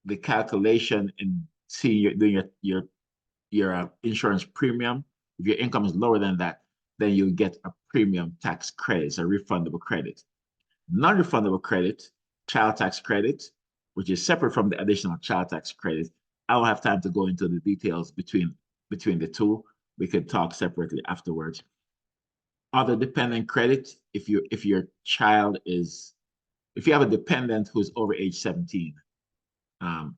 the calculation and doing your insurance premium, if your income is lower than that, then you get a premium tax credit. It's a refundable credit. Non-refundable credit, child tax credit, which is separate from the additional child tax credit. I don't have time to go into the details between the two. We could talk separately afterwards. Other dependent credit, if you have a dependent who's over age 17,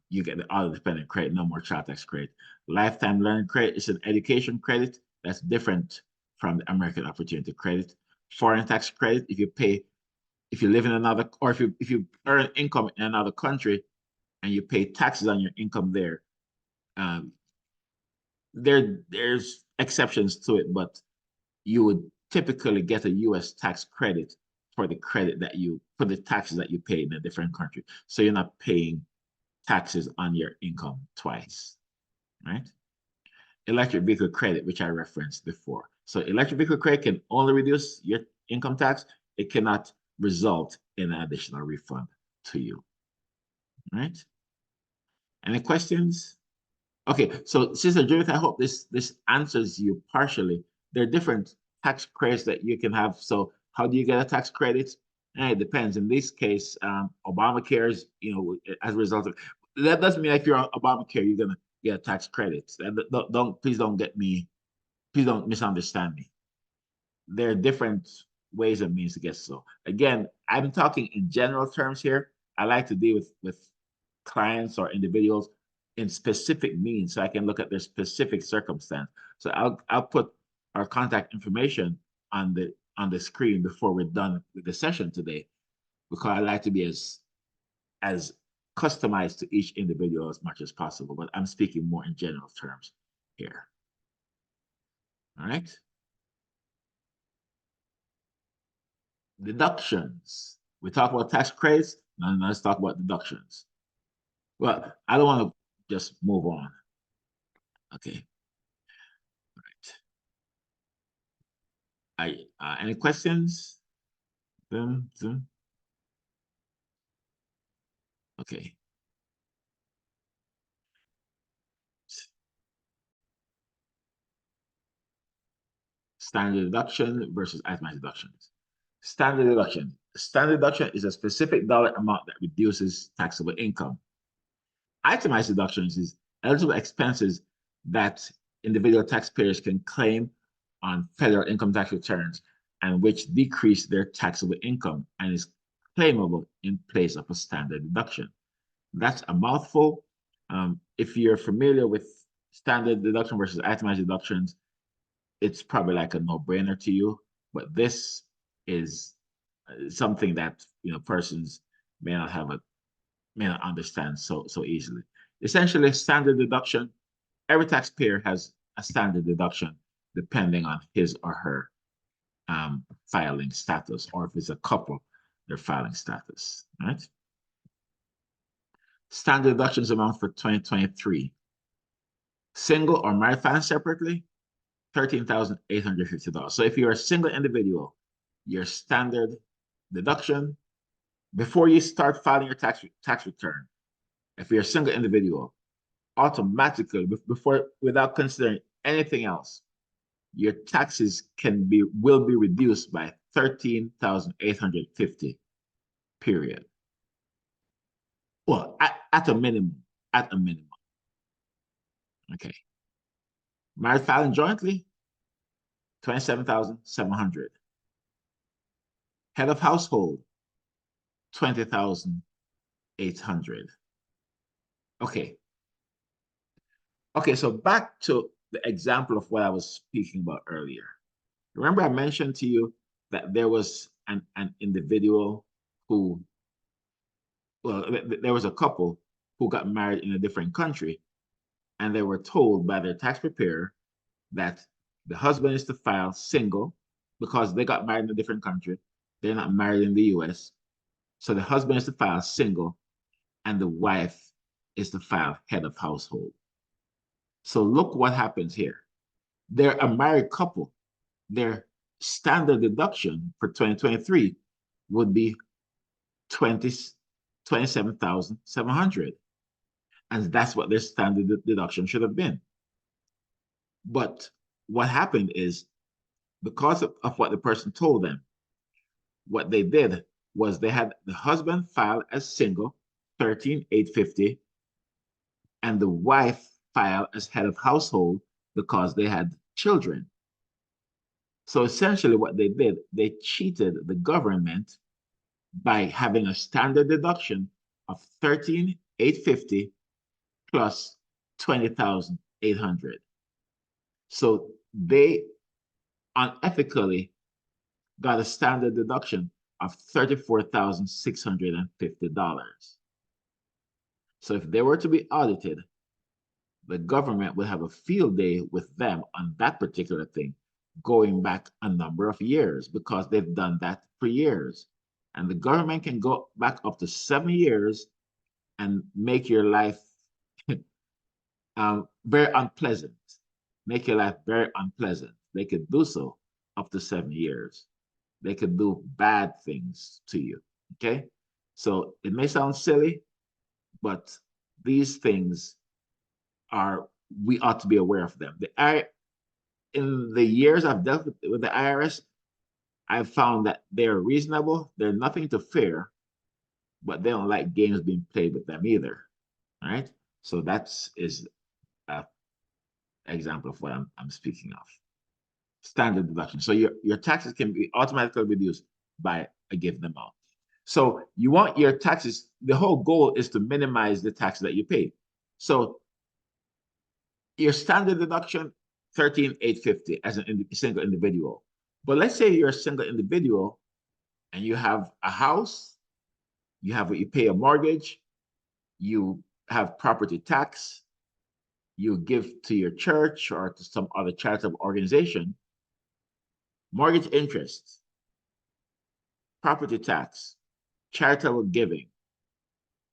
you get the other dependent credit, no more child tax credit. Lifetime learning credit is an education credit that's different from the American Opportunity Credit. Foreign tax credit, if you live in another, or if you earn income in another country and you pay taxes on your income there, there's exceptions to it, but you would typically get a U.S. tax credit for the taxes that you pay in a different country. So you're not paying taxes on your income twice, right? Electric vehicle credit, which I referenced before. So electric vehicle credit can only reduce your income tax. It cannot result in an additional refund to you, right? Any questions? Okay, so Sister Judith, I hope this answers you partially. There are different tax credits that you can have. So how do you get a tax credit? It depends. In this case, Obamacare is, as a result of that, doesn't mean if you're on Obamacare, you're gonna get tax credits. Please don't misunderstand me. There are different ways and means to get so. Again, I'm talking in general terms here. I like to deal with clients or individuals in specific means, so I can look at their specific circumstance. So I'll put our contact information on the on the screen before we're done with the session today, because I like to be as customized to each individual as much as possible, but I'm speaking more in general terms here. All right. Deductions. We talk about tax credits, now let's talk about deductions. Well, I don't want to just move on. Okay. All right. Any questions? Okay. Standard deduction versus itemized deductions. Standard deduction. Standard deduction is a specific dollar amount that reduces taxable income. Itemized deductions is eligible expenses that individual taxpayers can claim on federal income tax returns and which decrease their taxable income and is claimable in place of a standard deduction. That's a mouthful. If you're familiar with standard deduction versus itemized deductions, it's probably like a no-brainer to you, but this is something that persons may not understand so easily. Essentially, standard deduction, every taxpayer has a standard deduction depending on his or her filing status, or if it's a couple, their filing status, right? Standard deductions amount for 2023. Single or married filing separately, $13,850. So if you're a single individual, your standard deduction before you start filing your tax return, if you're a single individual, automatically, without considering anything else, your taxes will be reduced by $13,850, period. Well, at a minimum, Okay. Married filing jointly, $27,700. Head of household, $20,800. Okay. Okay, so back to the example of what I was speaking about earlier. Remember I mentioned to you that there was an individual who, well, there was a couple who got married in a different country, and they were told by their tax preparer that the husband is to file single because they got married in a different country. They're not married in the US. So the husband is to file single and the wife is to file head of household. So look what happens here. They're a married couple. Their standard deduction for 2023 would be $27,700. And that's what their standard deduction should have been. But what happened is, because of what the person told them, what they did was they had the husband file as single, $13,850, and the wife file as head of household because they had children. So essentially what they did, they cheated the government by having a standard deduction of $13,850 plus $20,800. So they unethically got a standard deduction of $34,650. So if they were to be audited, the government would have a field day with them on that particular thing, going back a number of years, because they've done that for years. And the government can go back up to 7 years and make your life very unpleasant. Make your life very unpleasant. They could do so up to 7 years. They could do bad things to you, okay? So it may sound silly, but these things we ought to be aware of them. In the years I've dealt with the IRS, I've found that they're reasonable. They're nothing to fear, but they don't like games being played with them either, all right? So that is an example of what I'm speaking of. Standard deduction. So your taxes can be automatically reduced by a given amount. So you want your taxes, the whole goal is to minimize the tax that you pay. So your standard deduction, $13,850 as a single individual. But let's say you're a single individual and you have a house, you pay a mortgage, you have property tax, you give to your church or to some other charitable organization, mortgage interest, property tax, charitable giving.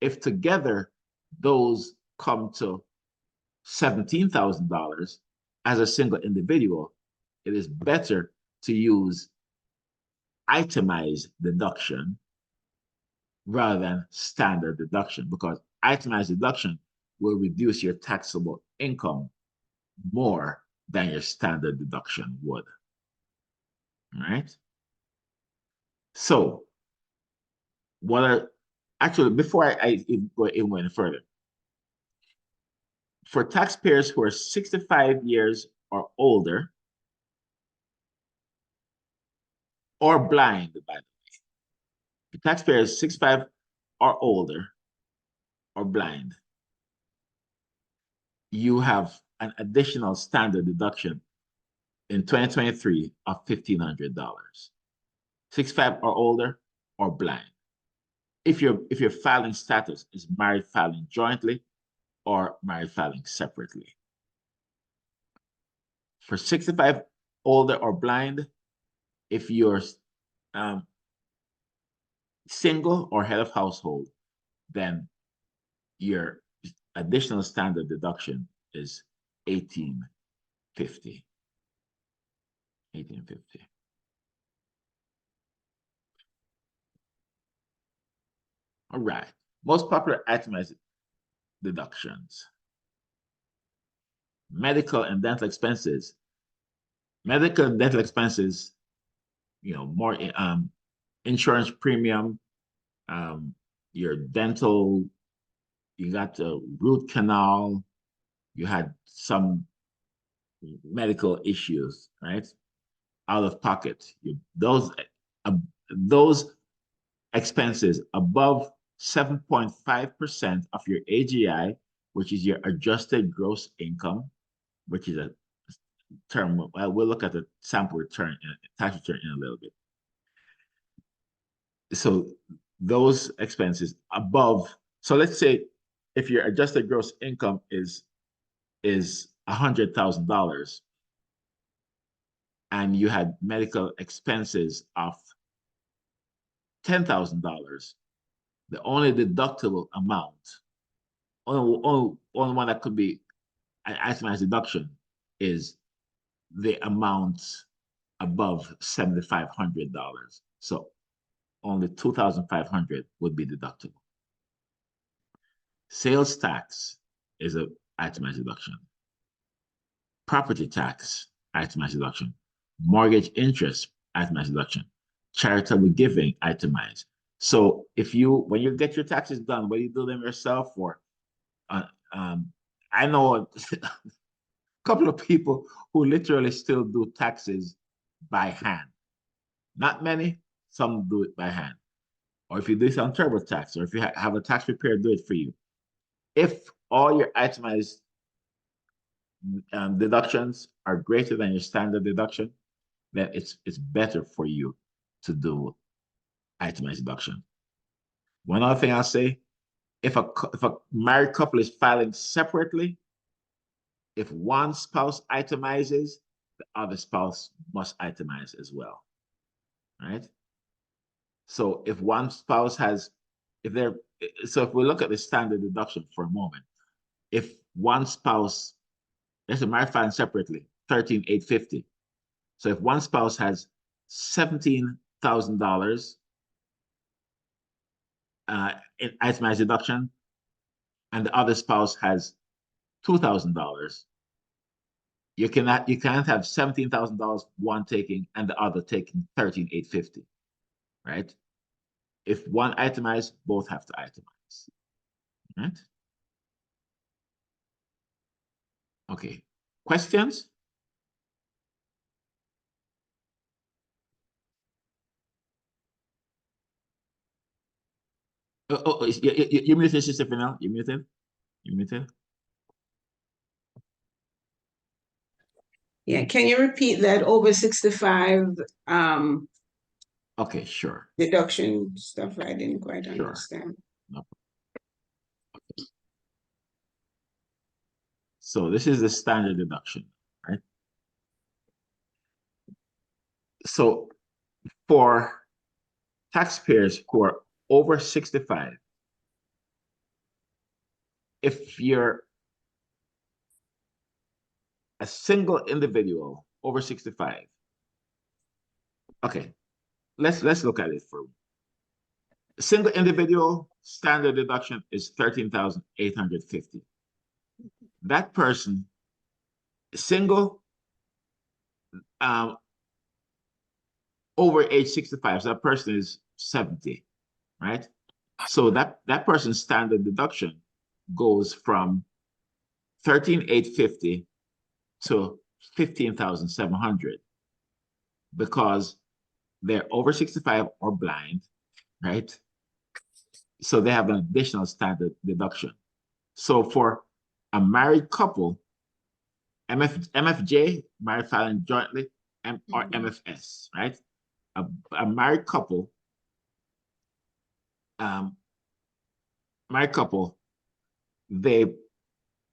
If together those come to $17,000 as a single individual, it is better to use itemized deduction rather than standard deduction, because itemized deduction will reduce your taxable income more than your standard deduction would. All right. So, actually, before I go any further, for taxpayers who are 65 years or older or blind, by the way, for taxpayers 65 or older or blind, you have an additional standard deduction in 2023 of $1,500. 65 or older or blind. If your filing status is married filing jointly or married filing separately. For 65 older or blind, if you're single or head of household, then your additional standard deduction is $1,850. $1,850. All right. Most popular itemized deductions. Medical and dental expenses. Medical and dental expenses, more insurance premium, your dental, you got the root canal, you had some medical issues, right? Out of pocket. Those expenses above 7.5% of your AGI, which is your adjusted gross income, which is a term. We'll look at the sample return, tax return in a little bit. So those expenses above, so let's say if your adjusted gross income is $100,000 and you had medical expenses of $10,000, the only deductible amount, only one that could be an itemized deduction is the amount above $7,500. So only $2,500 would be deductible. Sales tax is an itemized deduction. Property tax, itemized deduction. Mortgage interest, itemized deduction. Charitable giving, itemized. So when you get your taxes done, whether you do them yourself or, I know a couple of people who literally still do taxes by hand. Not many, some do it by hand. Or if you do it on TurboTax, or if you have a tax preparer do it for you. If all your itemized deductions are greater than your standard deduction, then it's better for you to do itemized deduction. One other thing I'll say, if a married couple is filing separately, if one spouse itemizes, the other spouse must itemize as well, right? So if one spouse has, if we look at the standard deduction for a moment, if one spouse, let's say married filing separately, $13,850. So if one spouse has $17,000 in itemized deduction, and the other spouse has $2,000, you can't have $17,000 one taking and the other taking $13,850, right? If one itemized, both have to itemize, right? Okay, questions? You muted, Sister Fennell? You muted? You muted? Yeah, can you repeat that over 65 Okay, sure. deduction stuff? I didn't quite Sure. understand. So this is the standard deduction, right? So for taxpayers who are over 65, if you're a single individual over 65, okay, let's look at it for a single individual. Standard deduction is 13,850. That person, single, over age 65, so that person is 70, right? So that person's standard deduction goes from 13,850 to 15,700 because they're over 65 or blind, right? So they have an additional standard deduction. So for a married couple, MFJ, married filing jointly, or MFS, right? A married couple, they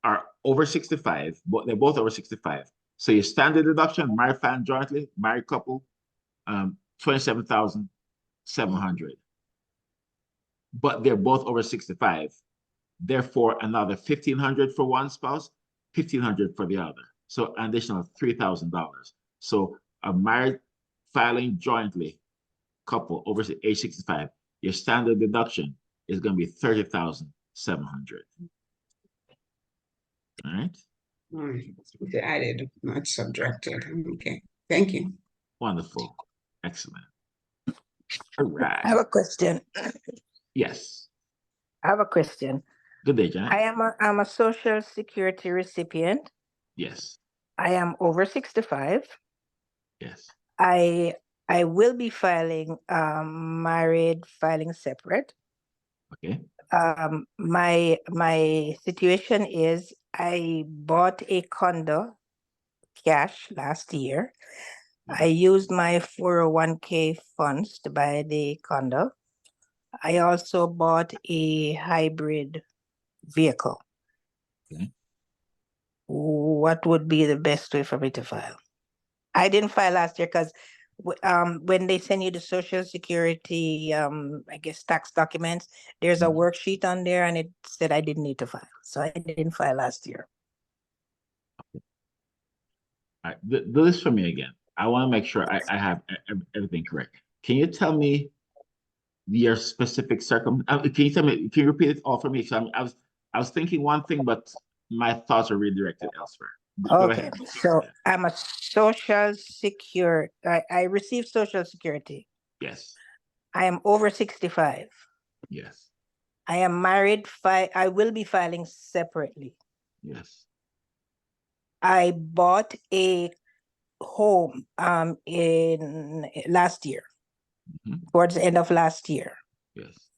are over 65, but they're both over 65. So your standard deduction, married filing jointly, married couple, 27,700. But they're both over 65. Therefore, another 1,500 for one spouse, 1,500 for the other. So an additional $3,000. So a married filing jointly couple over age 65, your standard deduction is going to be 30,700. All right. All right. It's added, not subtracted. Okay, thank you. Wonderful. Excellent. All right. I have a question. Yes. I have a question. Good day, Janet. I'm a Social Security recipient. Yes. I am over 65. Yes. I will be filing married filing separate. Okay. My situation is I bought a condo cash last year. I used my 401k funds to buy the condo. I also bought a hybrid vehicle. Okay. What would be the best way for me to file? I didn't file last year because when they send you the Social Security, I guess tax documents, there's a Mhm. worksheet on there and it said I didn't need to file. So I didn't file last year. All right. Do this for me again. I want to make sure I have everything correct. Can you tell me your specific can you tell me, can you repeat it all for me? So I was thinking one thing, but my thoughts are redirected elsewhere. Go Okay, ahead. so I'm a Social Security, I received Social Security. Yes. I am over 65. Yes. I am married, I will be filing separately. Yes. I bought a home in last year, Mhm. towards the end of last year. Yes.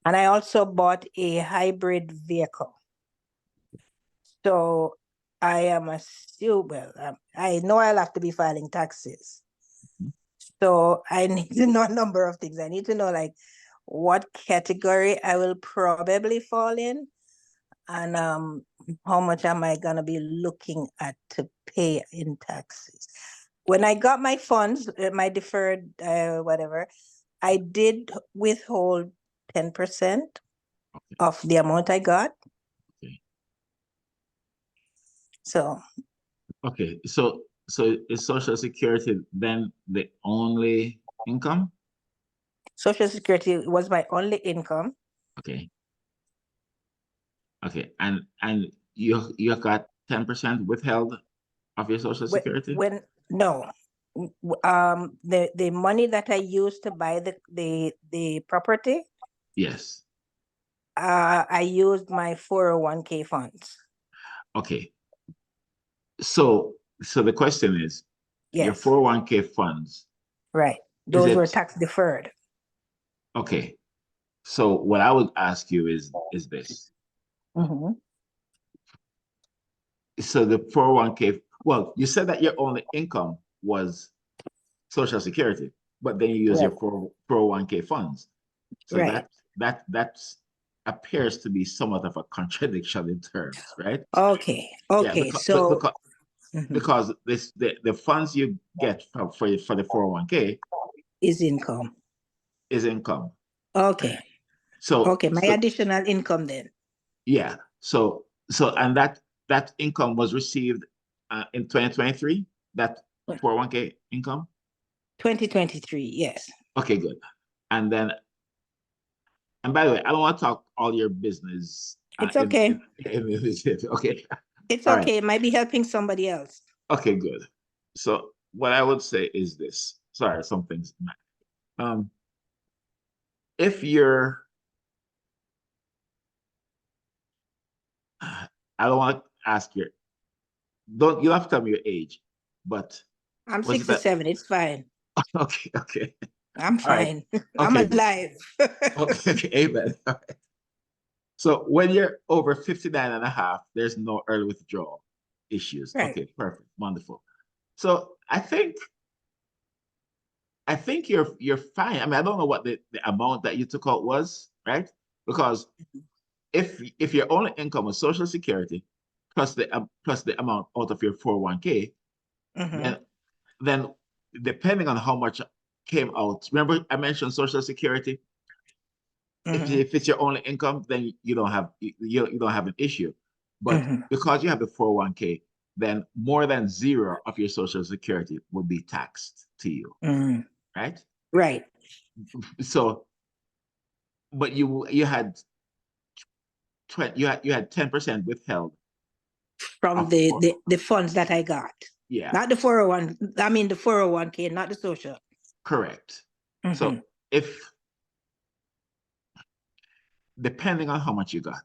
And I also bought a hybrid vehicle. So I am I know I'll have to be filing taxes. Mhm. So I need to know a number of things. I need to know like what category I will probably fall in and how much am I gonna be looking at to pay in taxes. When I got my funds, my deferred whatever, I did withhold 10% of the amount I got. Okay. So Okay. So is Social Security then the only income? Social Security was my only income. Okay. Okay. And you got 10% withheld of your Social Security? No, the money that I used to buy the property, Yes. I used my 401k funds. Okay. So the question is, your Yes, 401k funds, right. is Those were it tax deferred. okay? So what I would ask you is this. Mhm. So the 401k Well, you said that your only income was Social Security, but then you use your 401k funds. So Right. that appears to be somewhat of a contradiction in terms, right? Okay, Yeah, okay, so. Mhm. because the funds you get for the 401k Is income. is income. Okay, So okay, my additional income then. yeah, so and that income was received in 2023, that 401k income. 2023, yes. Okay, good. And then, and by the way, I don't want to talk all your business. It's okay. Okay. It's All right. okay. It might be helping somebody else. Okay, good. So what I would say is this. Sorry, some things. If you're, I don't want to ask you. You don't have to tell me your age, but I'm was it that? 67. It's fine. Okay, okay. I'm All right. fine. I'm Okay. alive. Okay, okay, amen. All right. So when you're over 59 and a half, there's no early withdrawal issues. Right. Okay, perfect. Wonderful. So I think you're fine. I mean, I don't know what the amount that you took out was, right? Because if your only income was Social Security plus the amount out of your 401k, Mhm. then depending on how much came out, remember I mentioned Social Security. Mhm. If it's your only income, then you don't have an issue. But Mhm. because you have the 401k, then more than zero of your Social Security would be taxed to you, Mhm. right? Right. So, but you had 10% withheld From of the funds that I got. yeah, Not the 401, I mean the 401k, not the social. correct. So Mhm. if depending on how much you got,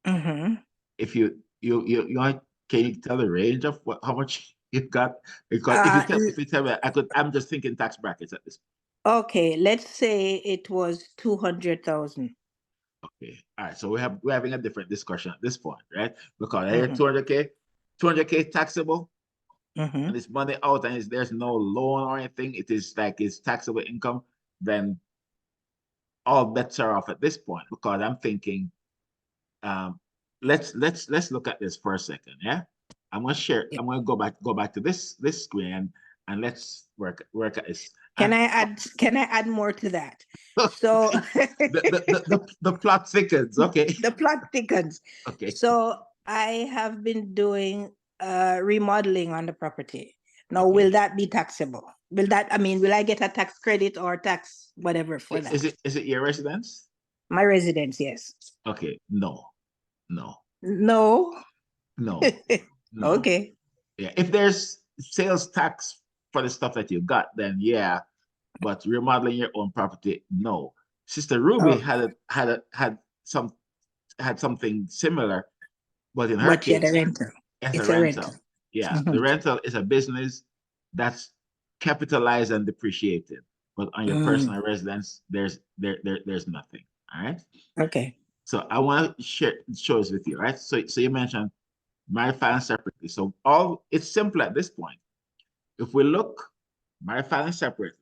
Mhm. if you can you tell the range of how much you got? Because Uh, if you tell me, I'm just thinking tax brackets at this. okay, let's say it was 200,000. Okay, all right. So we're having a different discussion at this point, right? Because here Mhm. 200k taxable, Mhm. and it's money out, and there's no loan or anything. It is like it's taxable income. Then all bets are off at this point because I'm thinking, let's look at this for a second, yeah. I'm gonna share. I'm gonna go back to this screen and let's work at this. Can And I add more to that? So the plot thickens. Okay. the plot thickens. Okay. So I have been doing remodeling on the property. Now, Okay. will that be taxable? Will I get a tax credit or tax whatever for that? Is it your residence? My residence, yes. Okay. No. No. No. No. No. Okay. Yeah. If there's sales tax for the stuff that you got, then yeah. But remodeling your own property, no. Sister Ruby Oh, had something similar, but in her but yet a case, rental. as a It's a rental. rental. Yeah, the Mhm. rental is a business that's capitalized and depreciated. But on your personal residence, there's nothing. All right. Okay. So I want to show this with you, right? So you mentioned married filing separately. So all it's simple at this point. If we look married filing separately,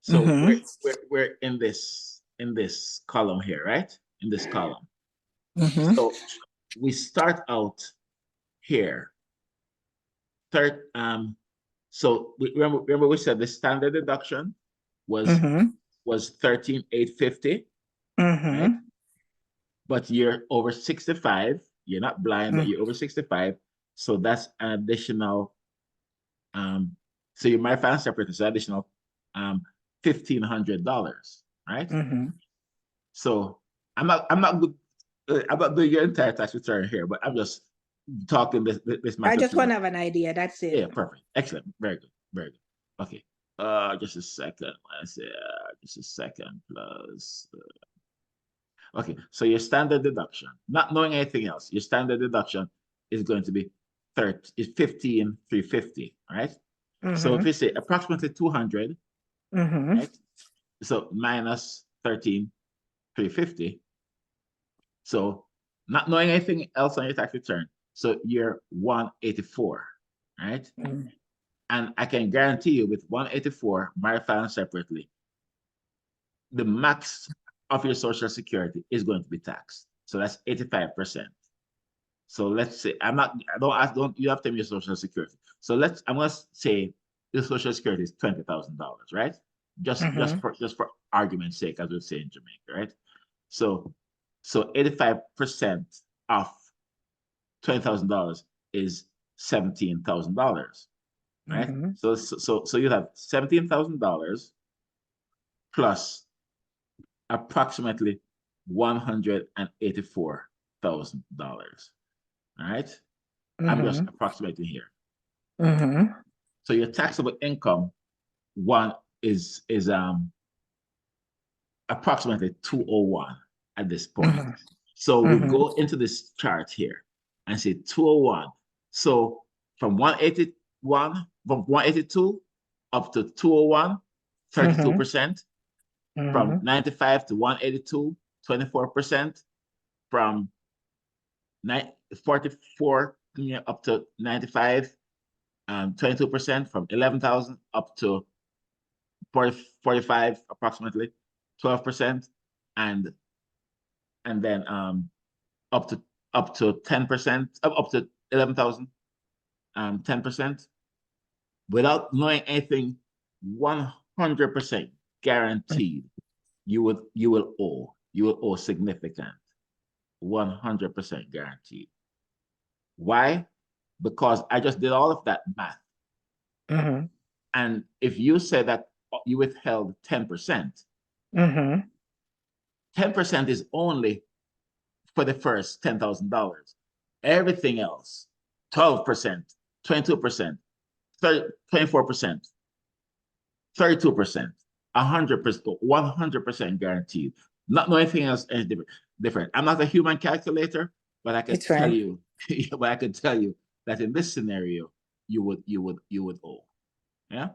so Mhm. we're in this column here, right? In this column. Mhm. So we start out here. So remember we said the standard deduction was Mhm. 13,850, right? Mhm. But you're over 65. You're not blind, but Mhm. you're over 65. So that's an additional so you might find separate is additional $1,500, right? Mhm. So I'm not good. I'm not doing your entire tax return here, but I'm just talking this I matter just through. want to have an idea. That's it. Yeah, perfect. Excellent. Very good. Very good. Okay. Just a second. Let's see. Just a second plus. Okay. So your standard deduction, not knowing anything else, your standard deduction is going to be 15,350. Right. So if Mhm. you say approximately 200, Mhm. right? So minus 13,350. So not knowing anything else on your tax return, so you're 184, right? Mm. And I can guarantee you with 184, married filing separately, the max of your Social Security is going to be taxed. So that's 85%. So let's say you have to tell me your Social Security. So I'm gonna say your Social Security is $20,000, right? Just for argument's sake, as we say in Jamaica, right? So 85% of $20,000 is $17,000, right? Mhm. So you have $17,000 plus approximately $184,000. All right. I'm just approximating here. Mhm. So your taxable income is approximately 201 at this point. Mhm. So we Mhm. go into this chart here and say 201. So from 182 up to 201, 32%. From Mhm. 95 to 182, 24%. From 44 up to 95, 22%. From 11,000 up to 45, approximately 12%. And then up to 10%, up to 11,000, 10%. Without knowing anything, 100% guaranteed you will owe significant, 100% guaranteed. Why? Because I just did all of that math. Mhm. And if you say that you withheld 10%, Mhm. 10% is only for the first $10,000. Everything else, 12%, 22%, 24%, 32%, 100%, 100% guaranteed. Not know anything else is different. I'm not a human calculator, but I could It's tell fine. you, but I could tell you that in this scenario, you would owe. Yeah.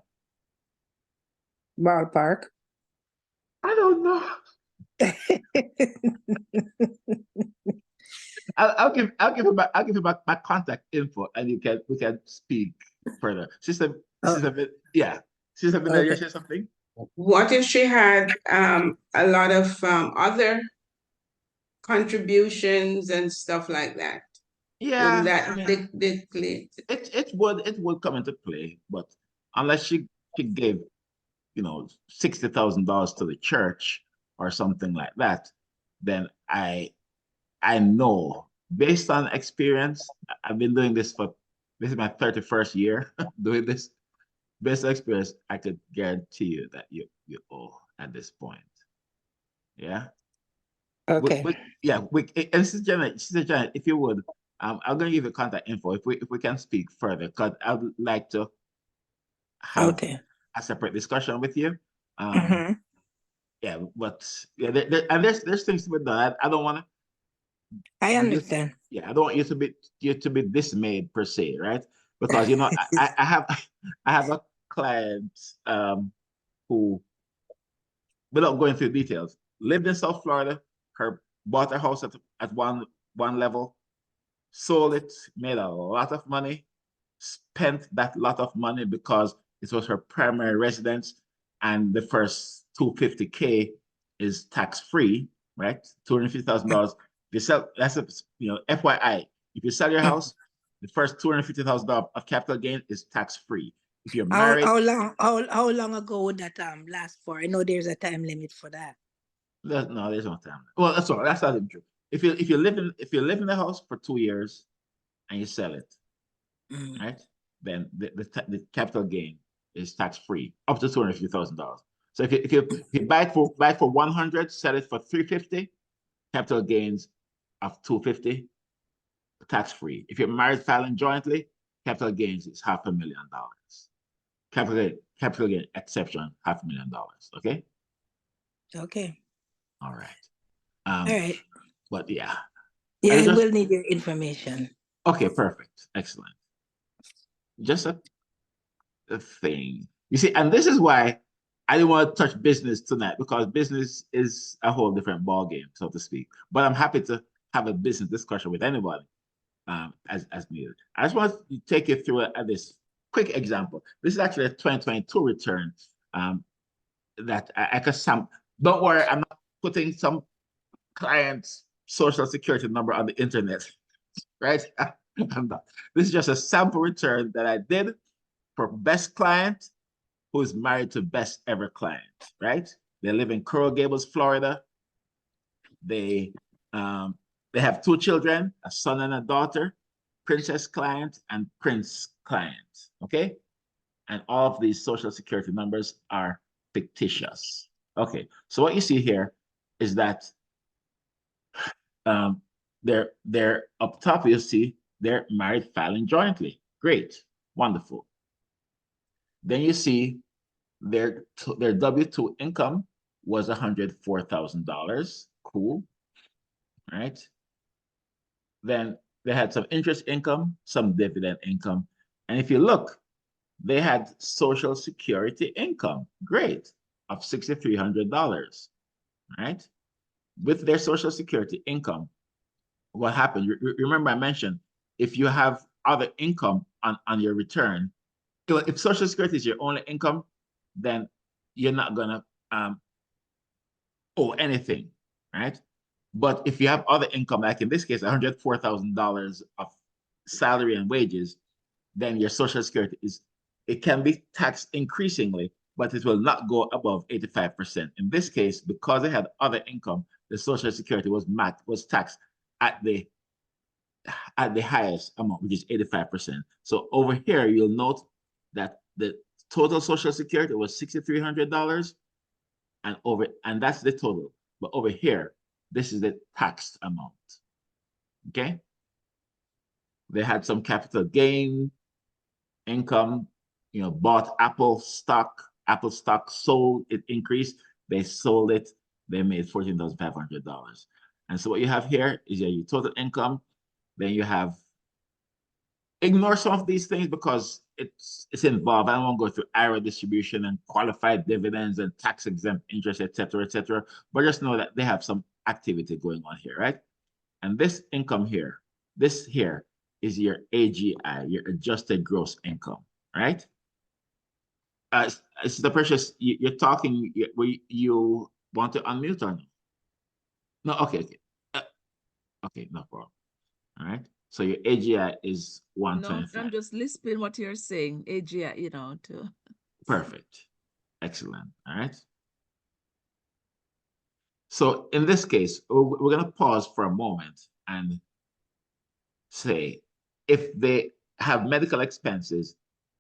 Ballpark. I don't know. I'll give you my contact info, and we can speak further. Sister, yeah. Sister Vanilla, you Okay. say something? What if she had a lot of other contributions and stuff like that? Wouldn't Yeah, that I mean, declare? it would come into play, but unless she gave $60,000 to the church or something like that, then I know based on experience. I've been doing this is my 31st year doing this. Based on experience, I could guarantee you that you owe at this point. Yeah. Okay. And Sister Janet, if you would, I'm gonna give you contact info if we can speak further, because I would like to have Okay. a separate discussion with you. Mhm. Yeah, but yeah, and there's things to be done. I don't want to. I understand. Yeah, I don't want you to be dismayed per se, right? Because I have I have a client who, without going through details, lived in South Florida. Her bought a house at one level, sold it, made a lot of money, spent that lot of money because it was her primary residence, and the first $250K is tax free, right? $250,000. You sell, that's a FYI. If you sell your house, the first $250,000 of capital gain is tax free. If you're married, How long ago would that last for? I know there's a time limit for that. there's no time. Well, that's all. That's not even true. If you live in the house for 2 years and you sell it, Mm. right? Then the capital gain is tax free up to $250,000. So if you buy it for 100, sell it for 350, capital gains of 250, tax free. If you're married filing jointly, capital gains is $500,000. Capital gain exception $500,000. Okay. Okay. All right. All right. But yeah. Yeah, I I just will need your information. Okay. Perfect. Excellent. Just a thing. You see, and this is why I didn't want to touch business tonight, because business is a whole different ball game, so to speak. But I'm happy to have a business discussion with anybody. as needed. I just want to take you through this quick example. This is actually a 2022 return that I can some. Don't worry, I'm not putting some client's social security number on the internet, right? I'm not. This is just a sample return that I did for best client who is married to best ever client, right? They live in Coral Gables, Florida. They have 2 children, a son and a daughter, princess client and prince client, okay? And all of these social security numbers are fictitious. Okay, so what you see here is that they're up top, you'll see they're married filing jointly. Great, wonderful. Then you see their W-2 income was $104,000. Cool, right? Then they had some interest income, some dividend income. And if you look, they had Social Security income, great, of $6,300, right? With their Social Security income, what happened? Remember I mentioned, if you have other income on your return, if Social Security is your only income, then you're not gonna owe anything, right? But if you have other income, like in this case, $104,000 of salary and wages, then your Social Security it can be taxed increasingly, but it will not go above 85%. In this case, because they had other income, the Social Security was taxed at the highest amount, which is 85%. So over here, you'll note that the total Social Security was $6,300, and that's the total. But over here, this is the taxed amount. Okay. They had some capital gain income, bought Apple stock, sold, it increased, they sold it, they made $14,500. And so what you have here is your total income. Then you have, ignore some of these things because it's involved. I don't want to go through IRA distribution and qualified dividends and tax exempt interest, etc. But just know that they have some activity going on here, right? And this income here, this here is your AGI, your adjusted gross income, right? The Precious, you're talking, you want to unmute or no? No, okay. Okay, no problem. All right. So your AGI is 125. No, I'm just listening what you're saying. AGI, to. Perfect. Excellent. All right. So in this case, we're going to pause for a moment and say, if they have medical expenses,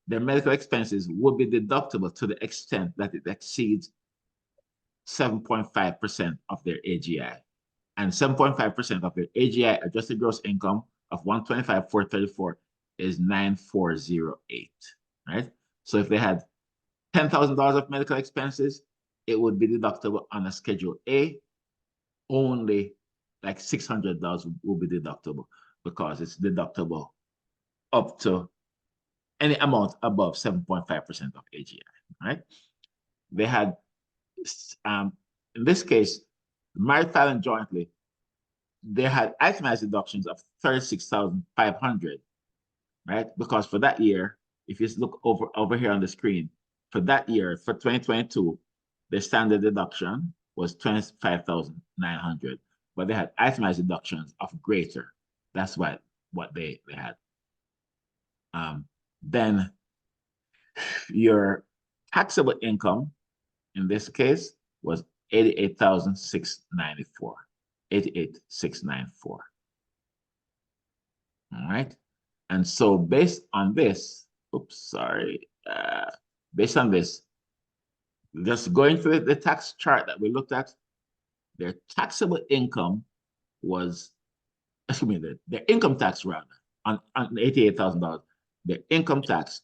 their medical expenses would be deductible to the extent that it exceeds 7.5% of their AGI. And 7.5% of their AGI, adjusted gross income, of 125,434 is 9,408, right? So if they had $10,000 of medical expenses, it would be deductible on a Schedule A. Only like $600 will be deductible because it's deductible up to any amount above 7.5% of AGI, right? They had, in this case, married filing jointly, they had itemized deductions of $36,500, right? Because for that year, if you look over here on the screen, for that year, for 2022, the standard deduction was $25,900, but they had itemized deductions of greater. That's what they had. Then your taxable income in this case was $88,694. 88,694. All right. And so based on this, based on this, just going through the tax chart that we looked at, their taxable income was, their income tax rather, on $88,000, their income tax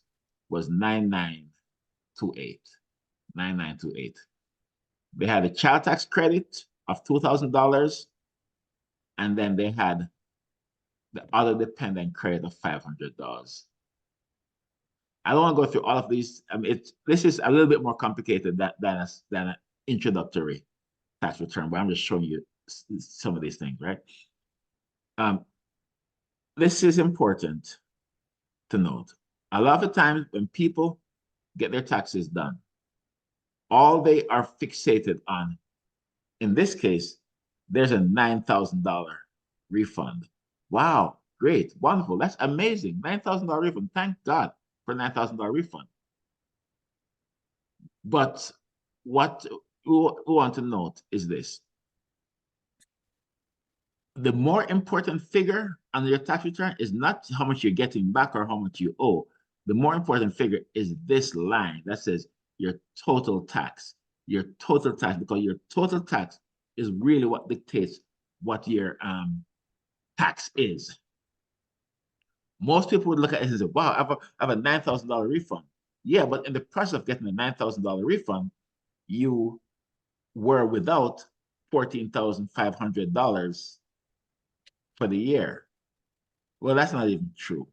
was 9928. 9928. They had a child tax credit of $2,000, and then they had the other dependent credit of $500. I don't want to go through all of these. I mean, this is a little bit more complicated than an introductory tax return, but I'm just showing you some of these things, right? this is important to note. A lot of the times when people get their taxes done, all they are fixated on, in this case, there's a $9,000 refund. Wow, great, wonderful, that's amazing. $9,000 refund. Thank God for $9,000 refund. But what we want to note is this. The more important figure on your tax return is not how much you're getting back or how much you owe. The more important figure is this line that says your total tax. Your total tax, because your total tax is really what dictates what your tax is. Most people would look at it and say, wow, I have a $9,000 refund. Yeah, but in the process of getting a $9,000 refund, you were without $14,500 for the year. Well, that's not even true.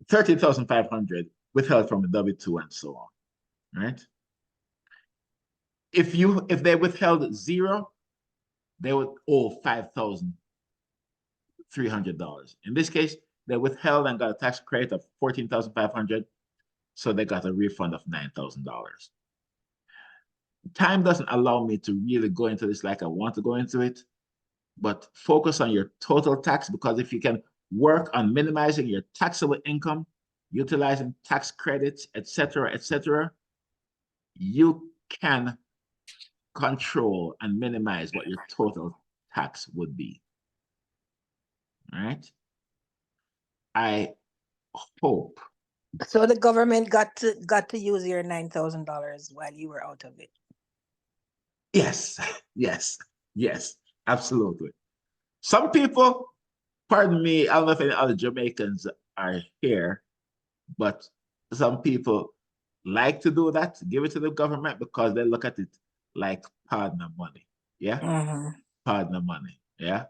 13,500 withheld from the W-2 and so on, right? If they withheld zero, they would owe $5,300. In this case, they withheld and got a tax credit of 14,500, so they got a refund of $9,000. Time doesn't allow me to really go into this like I want to go into it, but focus on your total tax, because if you can work on minimizing your taxable income, utilizing tax credits, etc., you can control and minimize what your total tax would be. All right. I hope. So the government got to use your $9,000 while you were out of it. Yes, absolutely. Some people, pardon me, I don't know if any other Jamaicans are here, but some people like to do that, give it to the government, because they look at it like partner money. Yeah. Partner money. Yeah.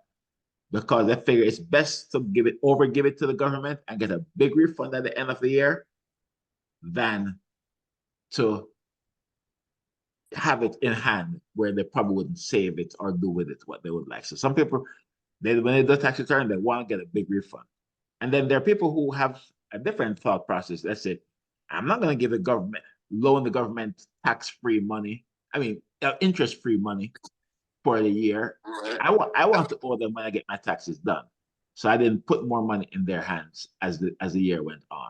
Because they figure it's best to give it to the government and get a big refund at the end of the year than to have it in hand where they probably wouldn't save it or do with it what they would like. So some people, when they do tax return, they want to get a big refund. And then there are people who have a different thought process. Let's say, I'm not going to give loan the government tax-free money. I mean, interest-free money for the year. I want to owe them when I get my taxes done. So I didn't put more money in their hands as the year went on.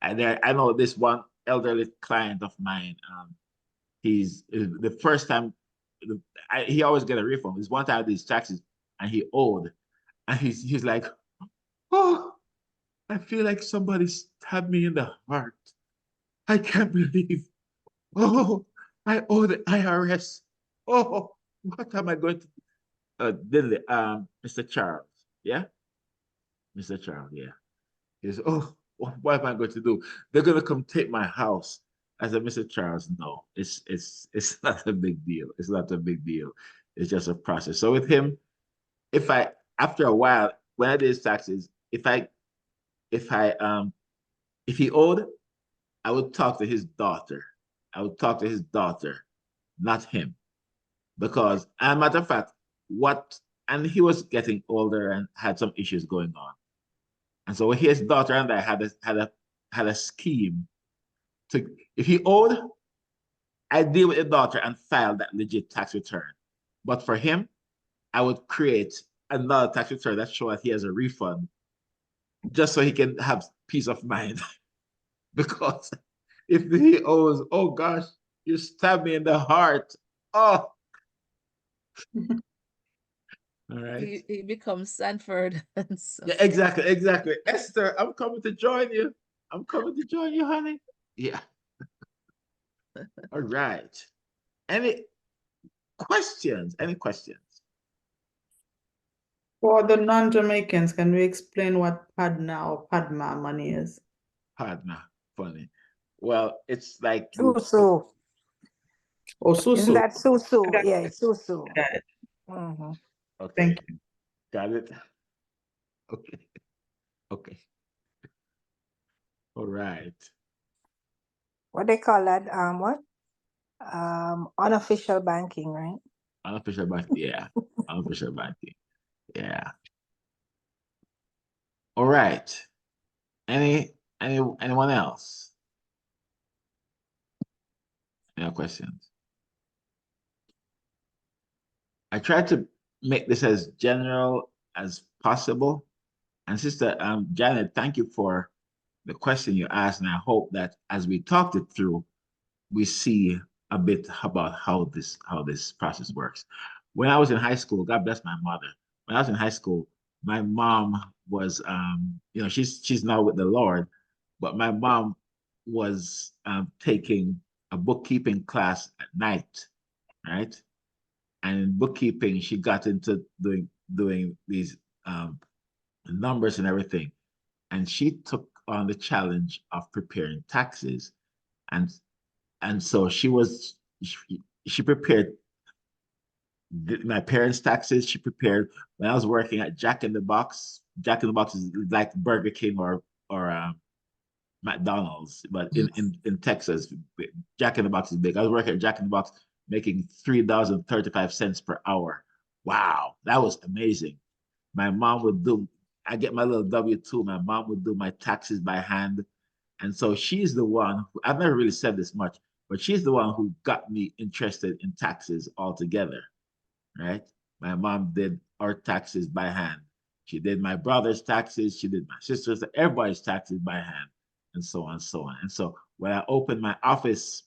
And I know this one elderly client of mine, he's the first time, he always get a refund. This one time these taxes and he owed, and he's like, oh, I feel like somebody stabbed me in the heart. I can't believe, oh, I owe the IRS. Oh, what am I going to Mr. Charles, yeah? Mr. Charles, yeah. He says, oh, what am I going to do? They're going to come take my house. I said, Mr. Charles, no, it's not a big deal. It's not a big deal. It's just a process. So with him, after a while, when I did his taxes, if he owed, I would talk to his daughter. Not him. Because, as a matter of fact, and he was getting older and had some issues going on. And so his daughter and I had a scheme to, if he owed, I'd deal with the daughter and file that legit tax return. But for him, I would create another tax return that shows that he has a refund, just so he can have peace of mind. Because if he owes, oh gosh, you stabbed me in the heart. Oh. All right. He becomes Sanford. Yeah, exactly. Esther, I'm coming to join you. Honey. Yeah. All right. Any questions? For the non-Jamaicans, can we explain what Padna or Padma money is? Padma, funny. Well, it's like Susu. Oh, Susu. Isn't that Susu? Yeah, it's Susu. Okay. Thank you. Got it. Okay. All right. What they call that? What? Unofficial banking, right? Unofficial banking, yeah. Unofficial banking. Yeah. All right. Anyone else? Any other questions? I tried to make this as general as possible. And Sister Janet, thank you for the question you asked. And I hope that as we talked it through, we see a bit about how this process works. When I was in high school, God bless my mother. When I was in high school, my mom was she's now with the Lord, but my mom was taking a bookkeeping class at night, right? And in bookkeeping, she got into doing these numbers and everything. And she took on the challenge of preparing taxes. And so she prepared my parents' taxes. She prepared when I was working at Jack in the Box. Jack in the Box is like Burger King or McDonald's, but in Texas, Jack in the Box is big. I was working at Jack in the Box making $3.35 per hour. Wow, that was amazing. My mom would do, I get my little W-2, my mom would do my taxes by hand. And so she's the one, I've never really said this much, but she's the one who got me interested in taxes altogether, right? My mom did our taxes by hand. She did my brother's taxes, she did my sister's, everybody's taxes by hand, and so on and so on. And so when I opened my office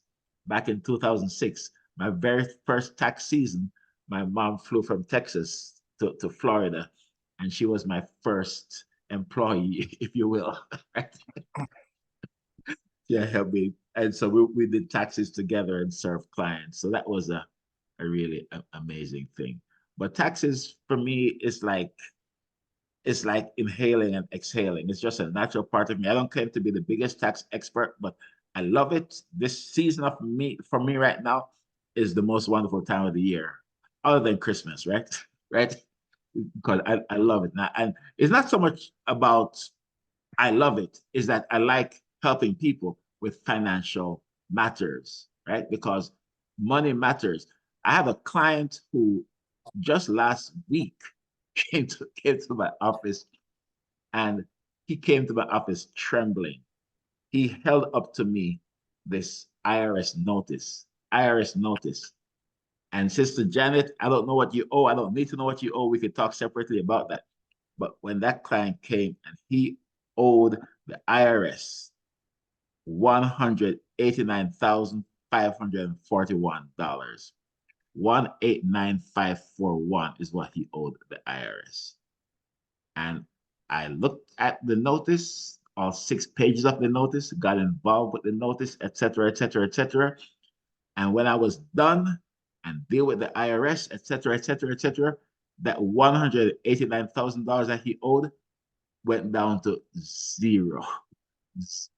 back in 2006, my very first tax season, my mom flew from Texas to Florida, and she was my first employee, if you will. Yeah, help me. And so we did taxes together and served clients. So that was a really amazing thing. But taxes for me is like, it's like inhaling and exhaling. It's just a natural part of me. I don't claim to be the biggest tax expert, but I love it. This season of me, for me right now, is the most wonderful time of the year, other than Christmas, right? Right? Because I love it. Now, and it's not so much about I love it, is that I like helping people with financial matters, right? Because money matters. I have a client who just last week came to my office, and he came to my office trembling. He held up to me this IRS notice. And Sister Janet, I don't know what you owe. I don't need to know what you owe. We could talk separately about that. But when that client came and he owed the IRS $189,541. 189,541 is what he owed the IRS. And I looked at the notice, all 6 pages of the notice, got involved with the notice, etc., etc., etc. And when I was done and deal with the IRS, etc., etc., etc., that $189,000 that he owed went down to zero.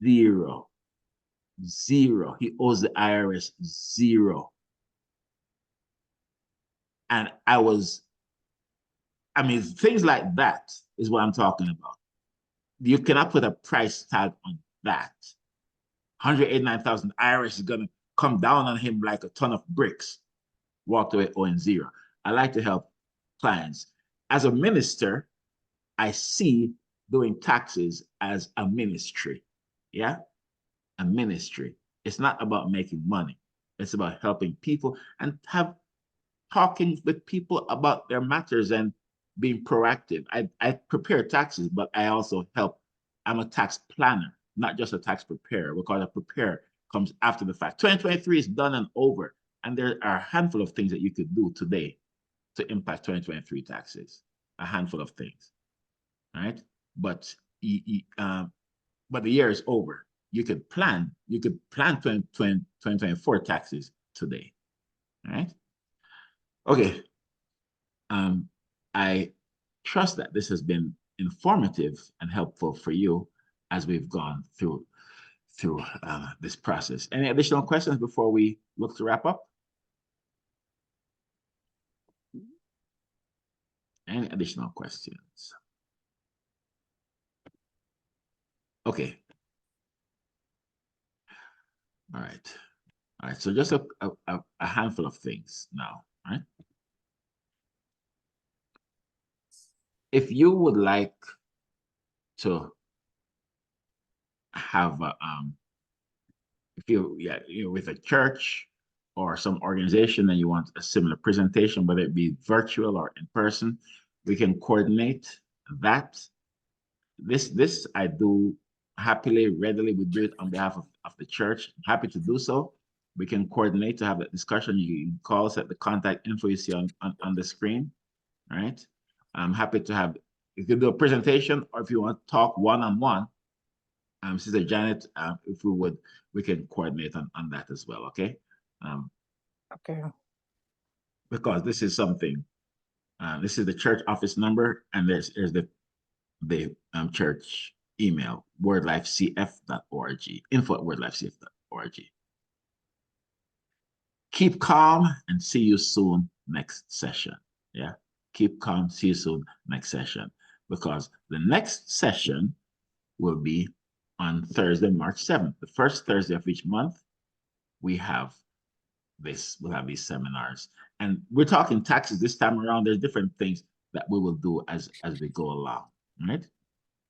Zero. Zero. He owes the IRS zero. And things like that is what I'm talking about. You cannot put a price tag on that. 189,000 IRS is going to come down on him like a ton of bricks. Walked away owing zero. I like to help clients. As a minister, I see doing taxes as a ministry. Yeah? A ministry. It's not about making money. It's about helping people and talking with people about their matters and being proactive. I prepare taxes, but I also help. I'm a tax planner, not just a tax preparer, because a preparer comes after the fact. 2023 is done and over, and there are a handful of things that you could do today to impact 2023 taxes. A handful of things, right? But the year is over. You could plan 2024 taxes today, right? Okay. I trust that this has been informative and helpful for you as we've gone through this process. Any additional questions before we look to wrap up? Any additional questions? Okay. All right. All right. So just a handful of things now, right? If you would like to have if you with a church or some organization and you want a similar presentation, whether it be virtual or in person, we can coordinate that. This I do happily, readily. We do it on behalf of the church. I'm happy to do so. We can coordinate to have that discussion. You can call us at the contact info you see on the screen. All right. I'm happy to have, you can do a presentation, or if you want to talk one-on-one, Sister Janet, if we can coordinate on that as well, okay? Okay. Because this is something, this is the church office number, and there's the church email, wordlifecf.org, info@wordlifecf.org. Keep calm and see you soon next session. Yeah, keep calm, see you soon next session, because the next session will be on Thursday, March 7th. The first Thursday of each month, we'll have these seminars. And we're talking taxes this time around. There's different things that we will do as we go along, right?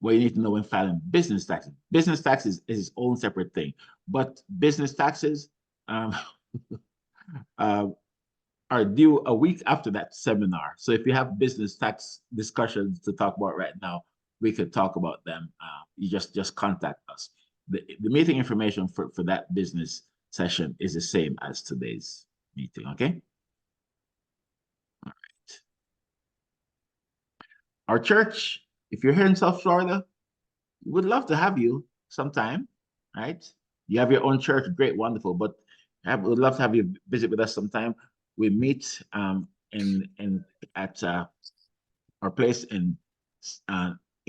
What you need to know when filing business taxes. Business taxes is its own separate thing, but business taxes are due a week after that seminar. So if you have business tax discussions to talk about right now, we could talk about them. You just contact us. The meeting information for that business session is the same as today's meeting, okay? All right. Our church, if you're here in South Florida, we would love to have you sometime, right? You have your own church, great, wonderful, but we'd love to have you visit with us sometime. We meet at our place in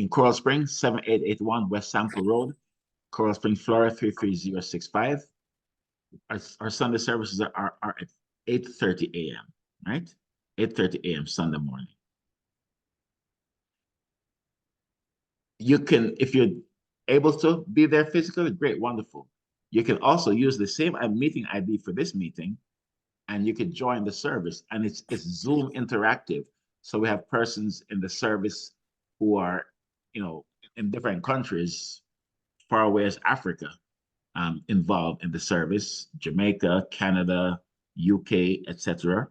Coral Springs, 7881 West Sample Road, Coral Springs, Florida 33065. Our Sunday services are at 8:30 a.m., right? 8:30 a.m. Sunday morning. You can, if you're able to be there physically, great, wonderful. You can also use the same meeting ID for this meeting, and you can join the service, and it's Zoom interactive. So we have persons in the service who are, in different countries, far away as Africa, involved in the service, Jamaica, Canada, UK, etc.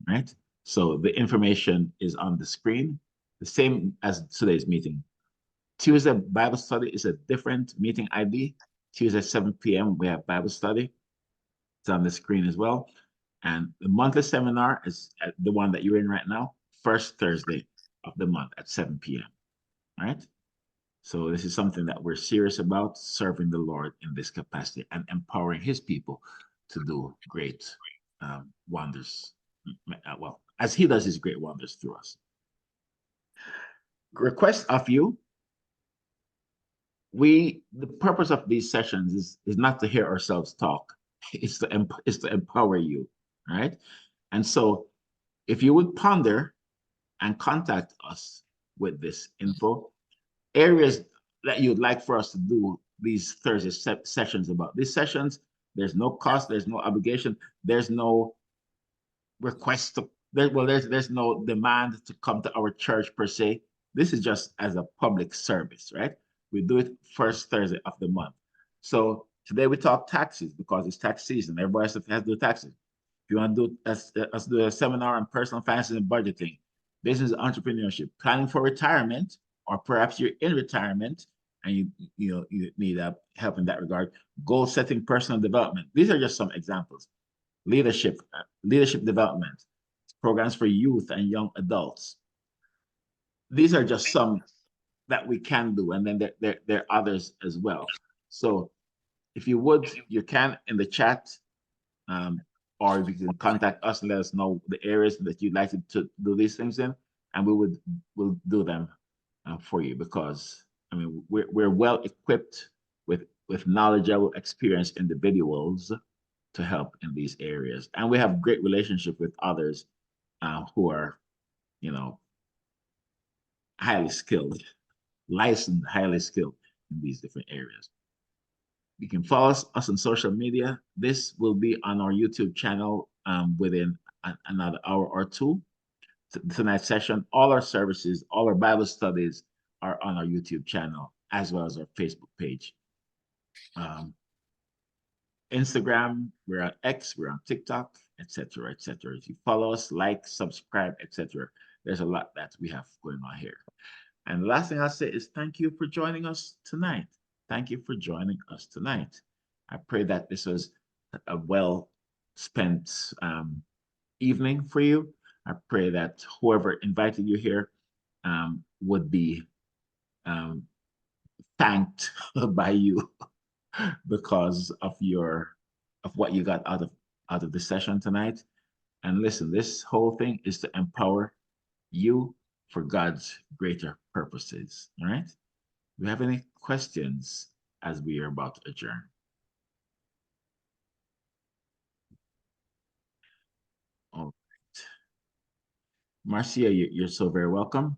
Right? So the information is on the screen, the same as today's meeting. Tuesday Bible study is a different meeting ID. Tuesday 7 p.m. we have Bible study. It's on the screen as well. And the monthly seminar is the one that you're in right now, first Thursday of the month at 7 p.m. Right? So this is something that we're serious about, serving the Lord in this capacity and empowering his people to do great wonders. Well, as he does his great wonders through us. Request of you, the purpose of these sessions is not to hear ourselves talk. It's to empower you, right? And so if you would ponder and contact us with this info, areas that you'd like for us to do these Thursday sessions about. These sessions, there's no cost, there's no obligation, there's no request to, there's no demand to come to our church per se. This is just as a public service, right? We do it first Thursday of the month. So today we talk taxes because it's tax season. Everybody has to do taxes. If you want to do us do a seminar on personal finances and budgeting, business entrepreneurship, planning for retirement, or perhaps you're in retirement and you need help in that regard. Goal setting, personal development. These are just some examples. Leadership development, programs for youth and young adults. These are just some that we can do, and then there are others as well. So if you would, you can in the chat, or you can contact us and let us know the areas that you'd like to do these things in, and we'll do them for you, because I mean we're well equipped with knowledgeable, experienced individuals to help in these areas, and we have great relationship with others who are, highly skilled, licensed, highly skilled in these different areas. You can follow us on social media. This will be on our YouTube channel within another hour or two. Tonight's session, all our services, all our Bible studies are on our YouTube channel as well as our Facebook page. Instagram, we're on X, we're on TikTok, etc., etc. If you follow us, like, subscribe, etc., there's a lot that we have going on here. And the last thing I'll say is thank you for joining us tonight. Thank you for joining us tonight. I pray that this was a well-spent evening for you. I pray that whoever invited you here would be thanked by you because of what you got out of the session tonight. And listen, this whole thing is to empower you for God's greater purposes. All right? Do you have any questions as we are about to adjourn? All right. Marcia, you're so very welcome.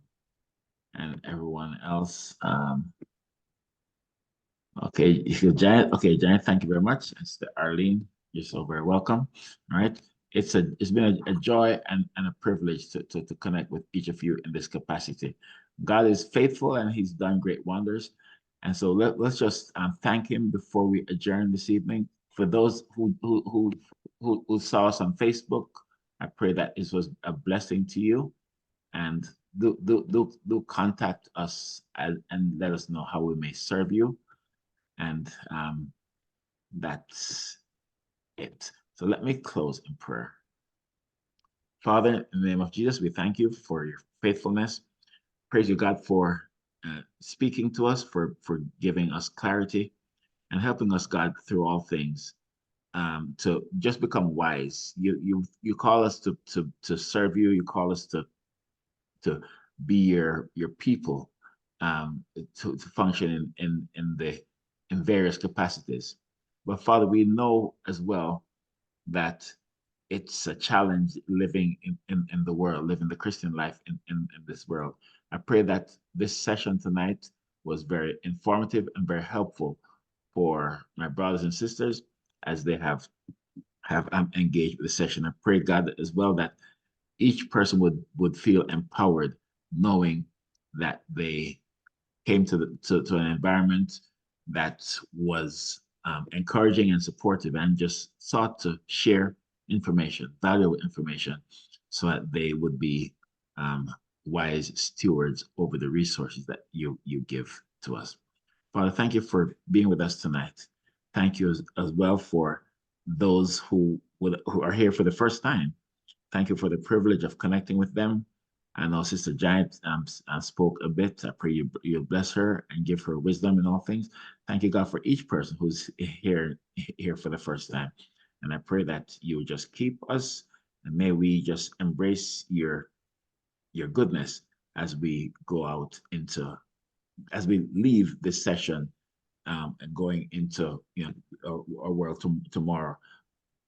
And everyone else. Okay, Janet, Janet, thank you very much. It's Arlene, you're so very welcome. All right. It's been a joy and a privilege to connect with each of you in this capacity. God is faithful and he's done great wonders. And so let's just thank him before we adjourn this evening. For those who saw us on Facebook, I pray that this was a blessing to you. And do contact us and let us know how we may serve you. And that's it. So let me close in prayer. Father, in the name of Jesus, we thank you for your faithfulness. Praise you, God, for speaking to us, for giving us clarity and helping us, God, through all things to just become wise. You call us to serve you. You call us to be your people, to function in various capacities. But Father, we know as well that it's a challenge living in the world, living the Christian life in this world. I pray that this session tonight was very informative and very helpful for my brothers and sisters as they have engaged with the session. I pray, God, as well that each person would feel empowered knowing that they came to an environment that was encouraging and supportive and just sought to share information, valuable information, so that they would be wise stewards over the resources that you give to us. Father, thank you for being with us tonight. Thank you as well for those who are here for the first time. Thank you for the privilege of connecting with them. I know Sister Janet spoke a bit. I pray you bless her and give her wisdom in all things. Thank you, God, for each person who's here for the first time. And I pray that you just keep us, and may we just embrace your goodness as we go out as we leave this session and going into our world tomorrow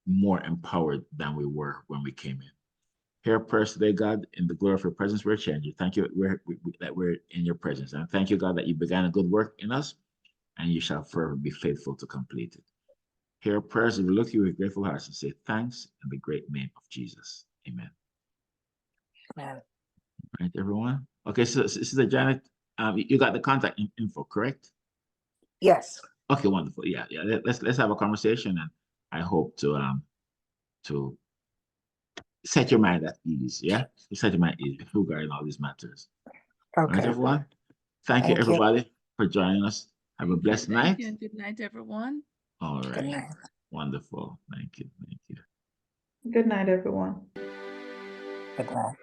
more empowered than we were when we came in. Hear our prayers today, God, in the glory of your presence, we're changing. Thank you that we're in your presence. And thank you, God, that you began a good work in us, and you shall forever be faithful to complete it. Hear our prayers and we look to you with grateful hearts and say thanks in the great name of Jesus. Amen. Amen. All right, everyone. Okay, so Sister Janet, you got the contact info, correct? Yes. Okay, wonderful. Yeah. Let's have a conversation, and I hope to set your mind at ease. Yeah, set your mind at ease regarding all these matters. All right, Okay. everyone. Thank you, Thank you. everybody, for joining us. Have a blessed Thank night. you, and good night, everyone. All Good right. night. Wonderful. Thank you. Good night, everyone. Good night.